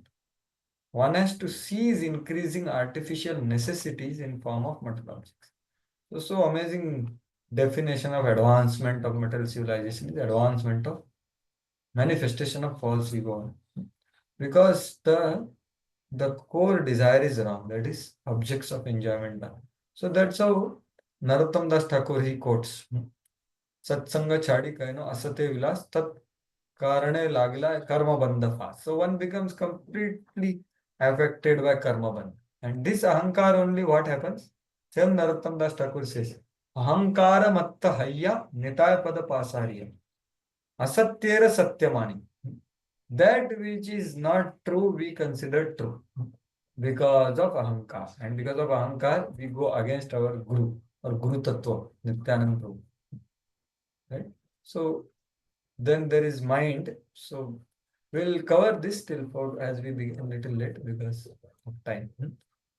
One has to cease increasing artificial necessities in form of material objects. So amazing definition of advancement of material civilization is advancement of manifestation of false ego. Because the core desire is wrong, that is objects of enjoyment. So that's how Narottam Das Thakur he quotes. Satsanga chadi kaino asate vilas tat karane lagla karma bandha fast. So one becomes completely affected by karma bandha. And this ahankar only what happens? Same Narottam Das Thakur says, ahankara matta hayya nitaya pada pasariya. Asatyera satyamani. That which is not true, we consider true because of ahankar. And because of ahankar, we go against our guru or guru tattva, Nityanand Prabhu. Right? So then there is mind. So we'll cover this till for as we begin a little late because of time.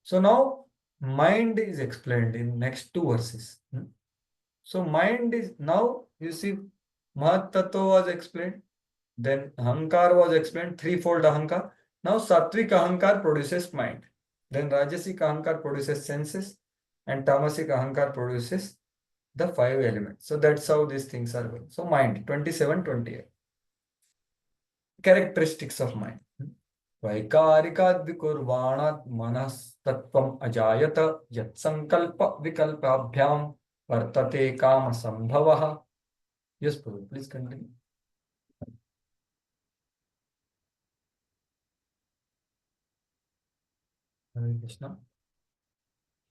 So now mind is explained in next two verses. So mind is now you see Mahat Tattva was explained. Then Ahankar was explained, threefold Ahankar. Now Sattvic Ahankar produces mind. Then Rajasic Ahankar produces senses. And Tamasic Ahankar produces the five elements. So that's how these things are going. So mind, 27, 28. Characteristics of mind. Vaikarikadvikurvanat manas tattvam ajayata yat sankalpa vikalpabhyam vartate kama sambhavaha. Yes, Prabhu, please continue. Hare Krishna.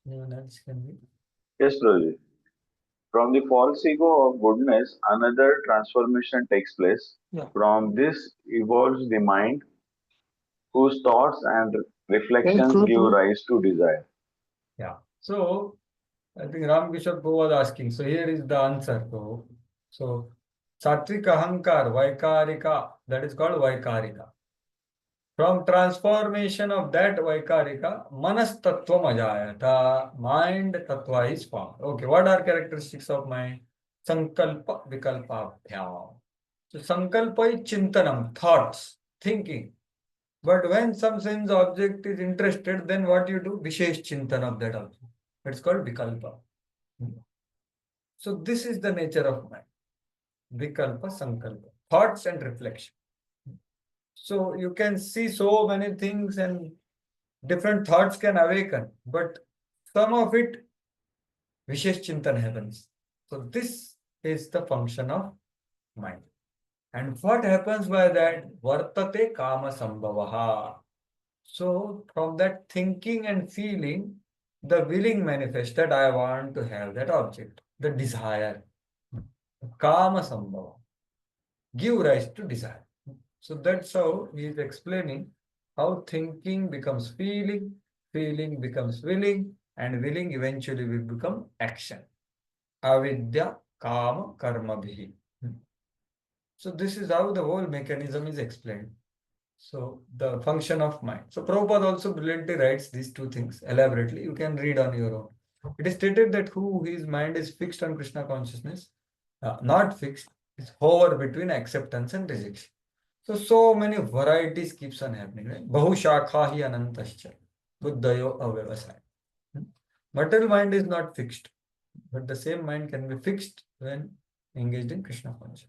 Anyone else can read? Yes, Prabhuji. From the false ego of goodness, another transformation takes place. Yeah. From this evolves the mind, whose thoughts and reflections give rise to desire. Yeah. So I think Ramkishore Prabhu was asking. So here is the answer. So Sattvic Ahankar, Vaikarika, that is called Vaikarika. From transformation of that Vaikarika, Manas Tattvam Ajayata, mind Tattva is formed. Okay, what are characteristics of mind? Sankalpa Vikalpabhyam. So Sankalpa is Chintanam, thoughts, thinking. But when some sense object is interested, then what you do? Vishesh Chintan of that object. It's called Vikalpa. So this is the nature of mind. Vikalpa, Sankalpa. Thoughts and reflection. So you can see so many things and different thoughts can awaken. But some of it, Vishesh Chintan happens. So this is the function of mind. And what happens by that? Vartate kama sambhavaha. So from that thinking and feeling, the willing manifests that I want to have that object, the desire. Kama sambhava. Give rise to desire. So that's how he is explaining how thinking becomes feeling, feeling becomes willing, and willing eventually will become action. Avidya kama karma bhihi. So this is how the whole mechanism is explained. So the function of mind. So Prabhupada also brilliantly writes these two things elaborately. You can read on your own. It is stated that his mind is fixed on Krishna consciousness, not fixed, is hover between acceptance and rejection. So many varieties keeps on happening. Right? Bahu shakha hi anantascha. Buddhayo avyavasaya. Material mind is not fixed, but the same mind can be fixed when engaged in Krishna consciousness.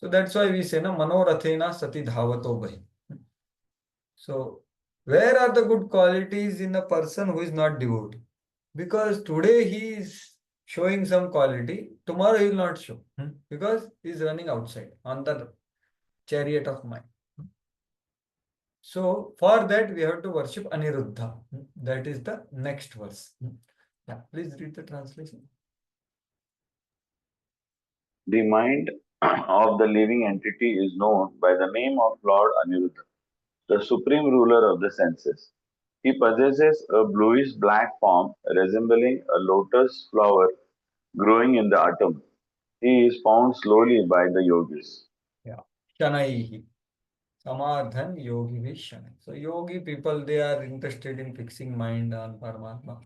So that's why we say, na manorathena sati dhavato bhahi. So, where are the good qualities in a person who is not devotee? Because today he is showing some quality, tomorrow he will not show. Because he is running outside on the chariot of mind. So for that we have to worship Aniruddha. That is the next verse. Yeah, please read the translation. The mind of the living entity is known by the name of Lord Aniruddha, the supreme ruler of the senses. He possesses a bluish black form resembling a lotus flower growing in the autumn. He is found slowly by the yogis. Yeah. Shanaihi. Samadhan yogi vishanai. So yogi people, they are interested in fixing mind on Paramatma.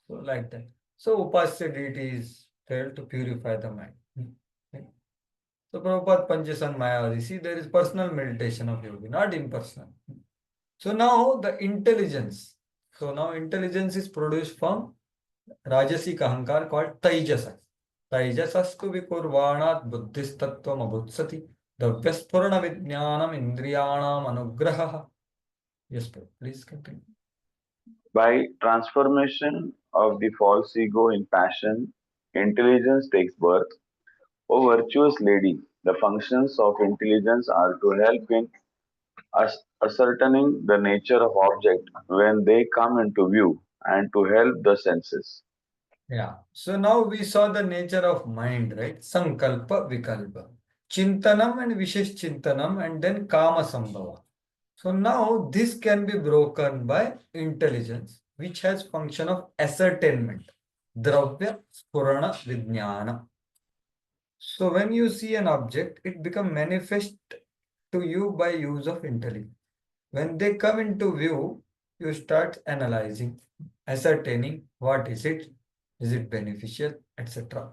So like that. So Upasya deity is felt to purify the mind. Okay. So Prabhupada Panchasan Mayavadi. See, there is personal meditation of yogi, not impersonal. So now the intelligence. So now intelligence is produced from Rajasic Ahankar called Taijasa. Taijasasku vikurvanat buddhistatvam abhutsati. Davyasphurana vijnanam indriyanam anugraha. Yes, please continue. By transformation of the false ego in passion, intelligence takes birth. O virtuous lady, the functions of intelligence are to help in ascertaining the nature of object when they come into view and to help the senses. Yeah. So now we saw the nature of mind, right? Sankalpa, Vikalpa, Chintanam and Vishesh Chintanam, and then Kama Sambhava. So now this can be broken by intelligence, which has function of ascertainment. Dravya Spurana Vijnana. So when you see an object, it becomes manifest to you by use of intellect. When they come into view, you start analyzing, ascertaining what is it beneficial, etc.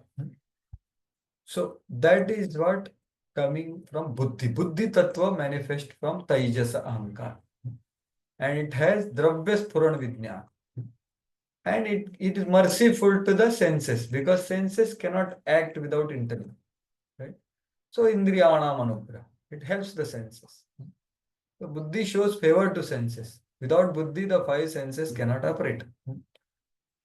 So that is what coming from Buddhi. Buddhi Tattva manifest from Taijasa Ahankar. And it has Dravya Spuran Vijnana. And it is merciful to the senses because senses cannot act without intellect. Right? So Indriyana Manugraha. It helps the senses. So Buddhi shows favor to senses. Without Buddhi, the five senses cannot operate.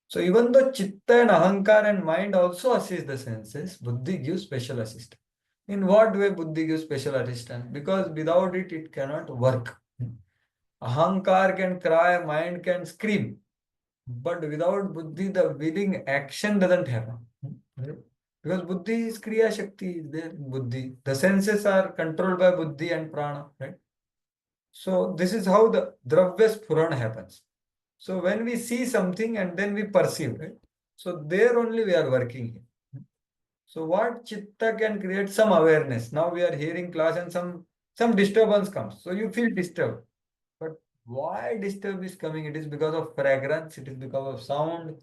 So even though Chitta and Ahankar and mind also assist the senses, Buddhi gives special assistance. In what way Buddhi gives special assistance? Because without it, it cannot work. Ahankar can cry, mind can scream. But without Buddhi, the willing action doesn't happen. Because Buddhi is Kriya Shakti, is there in Buddhi. The senses are controlled by Buddhi and Prana, right? So this is how the Dravya Sphuran happens. So when we see something and then we perceive, right? So there only we are working here. So what Chitta can create some awareness. Now we are hearing class and some disturbance comes. So you feel disturbed. But why disturb is coming? It is because of fragrance, it is because of sound.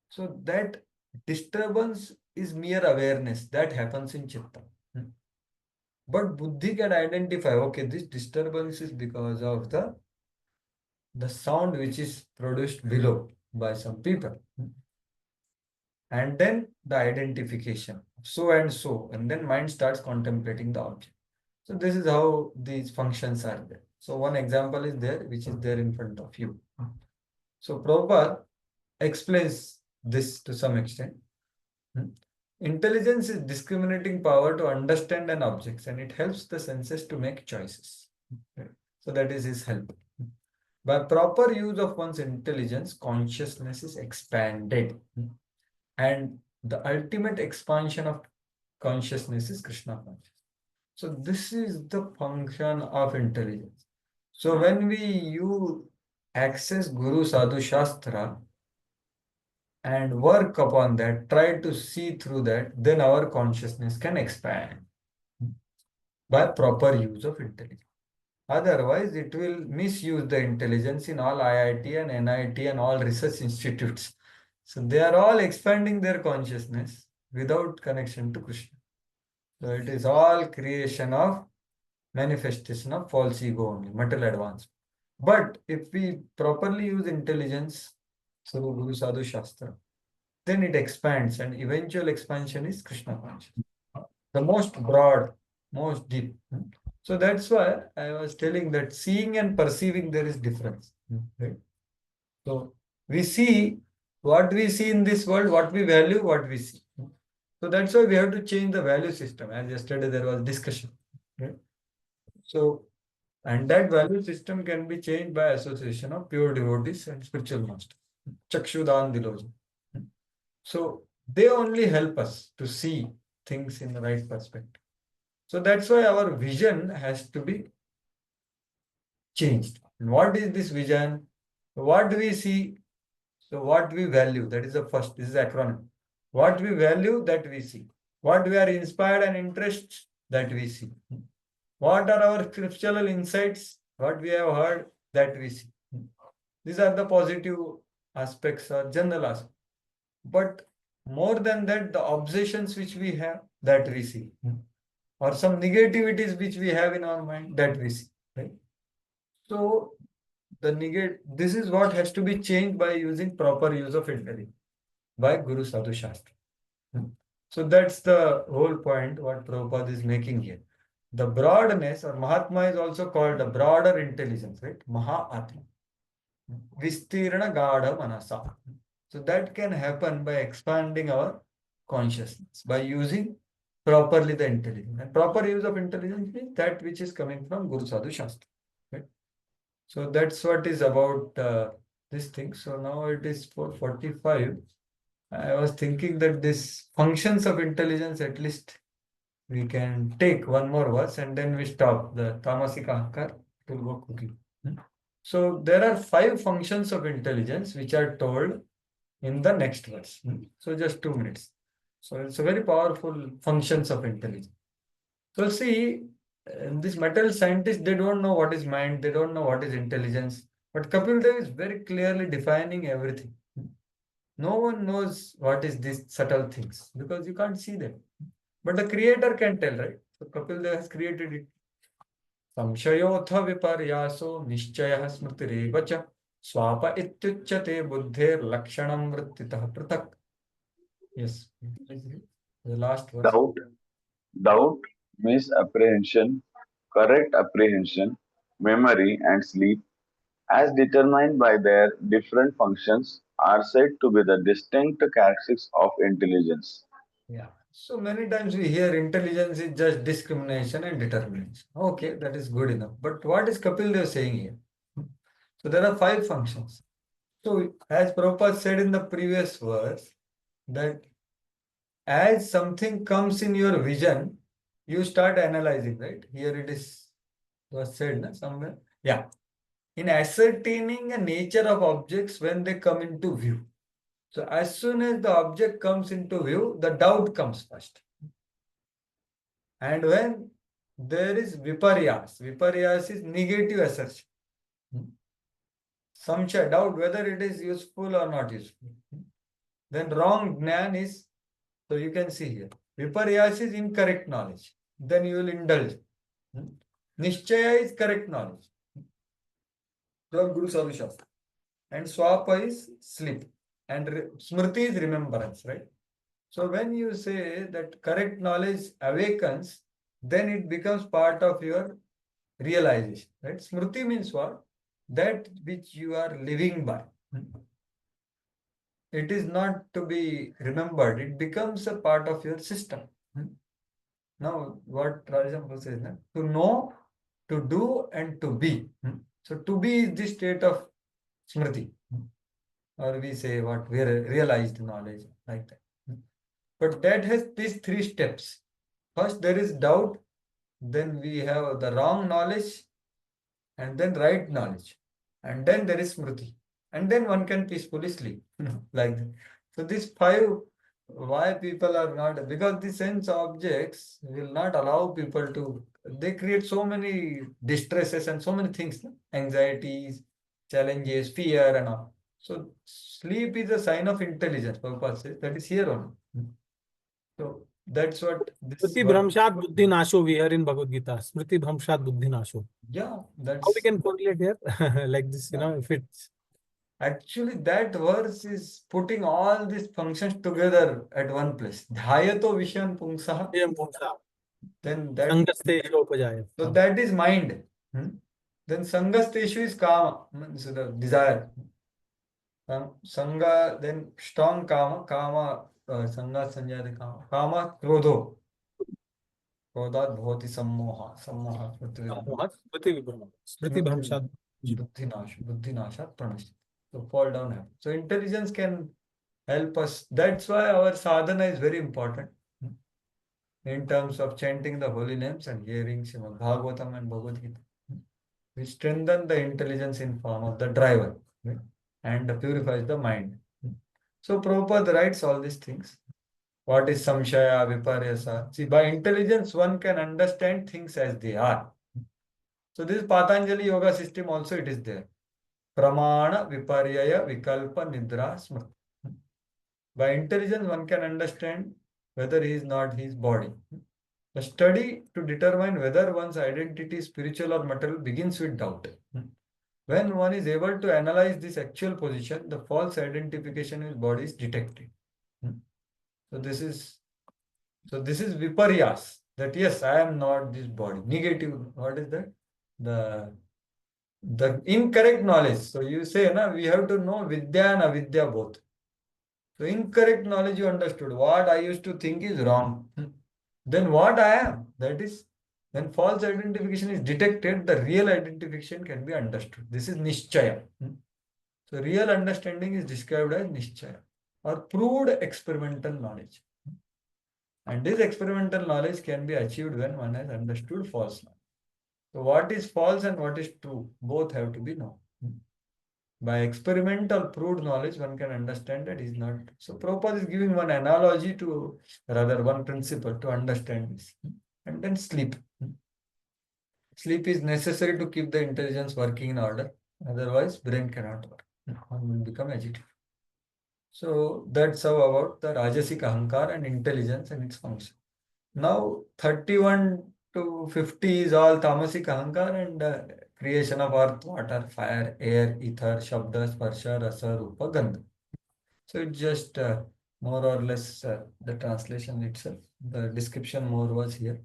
So that disturbance is mere awareness that happens in Chitta. But Buddhi can identify, okay, this disturbance is because of the sound which is produced below by some people. And then the identification, so and so, and then mind starts contemplating the object. So this is how these functions are there. So one example is there, which is there in front of you. So Prabhupada explains this to some extent. Intelligence is discriminating power to understand an object and it helps the senses to make choices. So that is his help. By proper use of one's intelligence, consciousness is expanded. And the ultimate expansion of consciousness is Krishna consciousness. So this is the function of intelligence. So when you access Guru Sadhu Shastra and work upon that, try to see through that, then our consciousness can expand by proper use of intelligence. Otherwise, it will misuse the intelligence in all IIT and NIT and all research institutes. So they are all expanding their consciousness without connection to Krishna. So it is all creation of manifestation of false ego only, material advancement. But if we properly use intelligence through Guru Sadhu Shastra, then it expands and eventual expansion is Krishna consciousness. The most broad, most deep. So that's why I was telling that seeing and perceiving there is difference. Right? So we see what we see in this world, what we value, what we see. So that's why we have to change the value system. As yesterday there was discussion. Right? So And that value system can be changed by association of pure devotees and spiritual masters. Chakshudan Diloji. So they only help us to see things in the right perspective. So that's why our vision has to be changed. And what is this vision? What do we see? So what we value, that is the first, this is acronym. What we value, that we see. What we are inspired and interested, that we see. What are our scriptural insights? What we have heard, that we see. These are the positive aspects or general aspects. But more than that, the obsessions which we have, that we see. Or some negativities which we have in our mind, that we see. Right? So this is what has to be changed by using proper use of intelligence by Guru Sadhu Shastra. So that's the whole point what Prabhupada is making here. The broadness or Mahatma is also called the broader intelligence, right? Mahatma. Vistirna Gada Manasa. So that can happen by expanding our consciousness, by using properly the intelligence. And proper use of intelligence means that which is coming from Guru Sadhu Shastra. Right? So that's what is about this thing. So now it is 4:45. I was thinking that this functions of intelligence, at least we can take one more verse and then we stop the Tamasika Ahankar. It will go quickly. So there are 5 functions of intelligence which are told in the next verse. So just 2 minutes. So it's a very powerful functions of intelligence. So see, these material scientists, they don't know what is mind, they don't know what is intelligence. But Kapil Dev is very clearly defining everything. No one knows what is these subtle things because you can't see them. But the creator can tell, right? So Kapil Dev has created it. संशयोऽथ विपर्यासो निश्चयः स्मृतिरेव च swap इत्युच्यते बुद्धेर्लक्षणं वृत्तितः पृथक्. Yes. The last verse. Doubt, misapprehension, correct apprehension, memory, and sleep, as determined by their different functions, are said to be the distinct characteristics of intelligence. Yeah. So many times we hear intelligence is just discrimination and determination. Okay, that is good enough. But what is Kapil Dev saying here? So there are 5 functions. So as Prabhupada said in the previous verse, that as something comes in your vision, you start analyzing, right? Here it is was said somewhere. Yeah. In ascertaining the nature of objects when they come into view. So as soon as the object comes into view, the doubt comes first. And when there is viparyas is negative assertion. Samshaya, doubt whether it is useful or not useful. Then wrong jnana is, so you can see here, viparyas is incorrect knowledge. Then you will indulge. Nishchaya is correct knowledge. From Guru Sadhu Shastra. And swapa is sleep. And smriti is remembrance, right? So when you say that correct knowledge awakens, then it becomes part of your realization, right? Smriti means what? That which you are living by. It is not to be remembered. It becomes a part of your system. Now, what Rajaram says, to know, to do, and to be. So to be is the state of smriti. Or we say what? Realized knowledge, like that. But that has these 3 steps. First, there is doubt. Then we have the wrong knowledge. And then right knowledge. And then there is smriti. And then one can peacefully sleep. Like that. So these 5, why people are not, because the sense objects will not allow people to, they create so many distresses and so many things, anxieties, challenges, fear and all. So sleep is a sign of intelligence, Prabhupada says, that is here only. So that's what this Smriti Bhramshat Buddhi Nasho, we hear in Bhagavad Gita. Smriti Bhramshat Buddhi Nasho. Yeah, that's how we can correlate here like this, if it's actually that verse is putting all these functions together at one place. Dhyato Vishan Pungsaha. Then that so that is mind. Then Sangasteshu is kama, means the desire. Sangha, then strong kama, Sangha Sanjaya kama, Kama Krodho. क्रोधात् भवति सम्मोहः, सम्मोहात् Smriti buddhinashat pranashti. So fall down habit. So intelligence can help us. That's why our sadhana is very important in terms of chanting the holy names and hearing Srimad Bhagavatam and Bhagavad Gita. We strengthen the intelligence in form of the driver, right? And purifies the mind. So Prabhupada writes all these things. What is samshaya, viparyasa? See, by intelligence one can understand things as they are. So this Patanjali yoga system also it is there. Pramana, viparyaya, vikalpa, nidra, smriti. By intelligence one can understand whether he is not his body. The study to determine whether one's identity is spiritual or material begins with doubt. When one is able to analyze this actual position, the false identification with body is detected. So this is viparyas, that yes, I am not this body. Negative, what is that? The incorrect knowledge. So you say, na, we have to know vidya and avidya both. So incorrect knowledge you understood. What I used to think is wrong. Then what I am, that is, when false identification is detected, the real identification can be understood. This is nishchaya. So real understanding is described as nishchaya or proved experimental knowledge. And this experimental knowledge can be achieved when one has understood false knowledge. So what is false and what is true? Both have to be known. By experimental proved knowledge, one can understand that is not. So Prabhupada is giving one analogy to, rather one principle to understand this. And then sleep. Sleep is necessary to keep the intelligence working in order. Otherwise, brain cannot work. One will become agitated. So that's how about the Rajasic Ahankar and intelligence and its function. Now 31 to 50 is all Tamasic Ahankar and creation of earth, water, fire, air, ether, Shabda, Sparsha, Rasa, Rupa, Gandha. So it's just more or less the translation itself. The description more was here.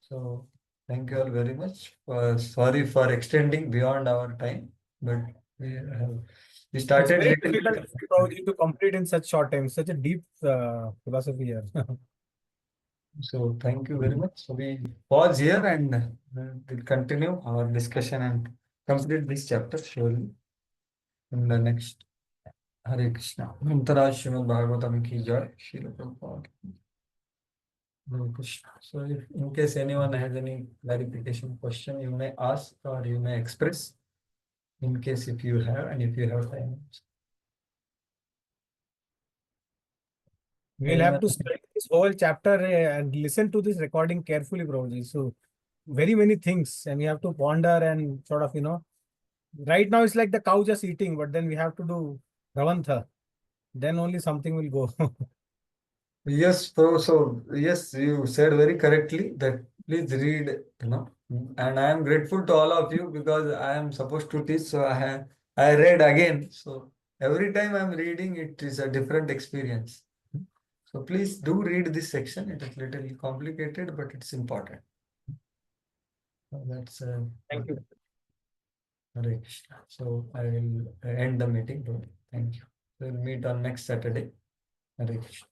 So thank you all very much. Sorry for extending beyond our time, but we It's started very little difficult bit. probably to complete in such short time. Such a deep philosophy here. So thank you very much. So we pause here and we'll continue our discussion and complete this chapter surely in the next. Hare Krishna. Mantara Srimad Bhagavatam ki jai. Srila Prabhupada. Hare Krishna. So if in case anyone has any clarification question, you may ask or you may express in case if you have and if you have time. We'll have to study this whole chapter and listen to this recording carefully, Prabhuji. So very many things, and we have to ponder and sort of, right now it's like the cow just eating, but then we have to do Ravantha. Then only something will go. Yes, so yes, you said very correctly that please read, and I am grateful to all of you because I am supposed to teach, so I read again. So every time I'm reading, it is a different experience. So please do read this section. It is little complicated, but it's important. So that's Thank you. Hare Krishna. So I will end the meeting. Thank you. We'll meet on next Saturday. Hare Krishna.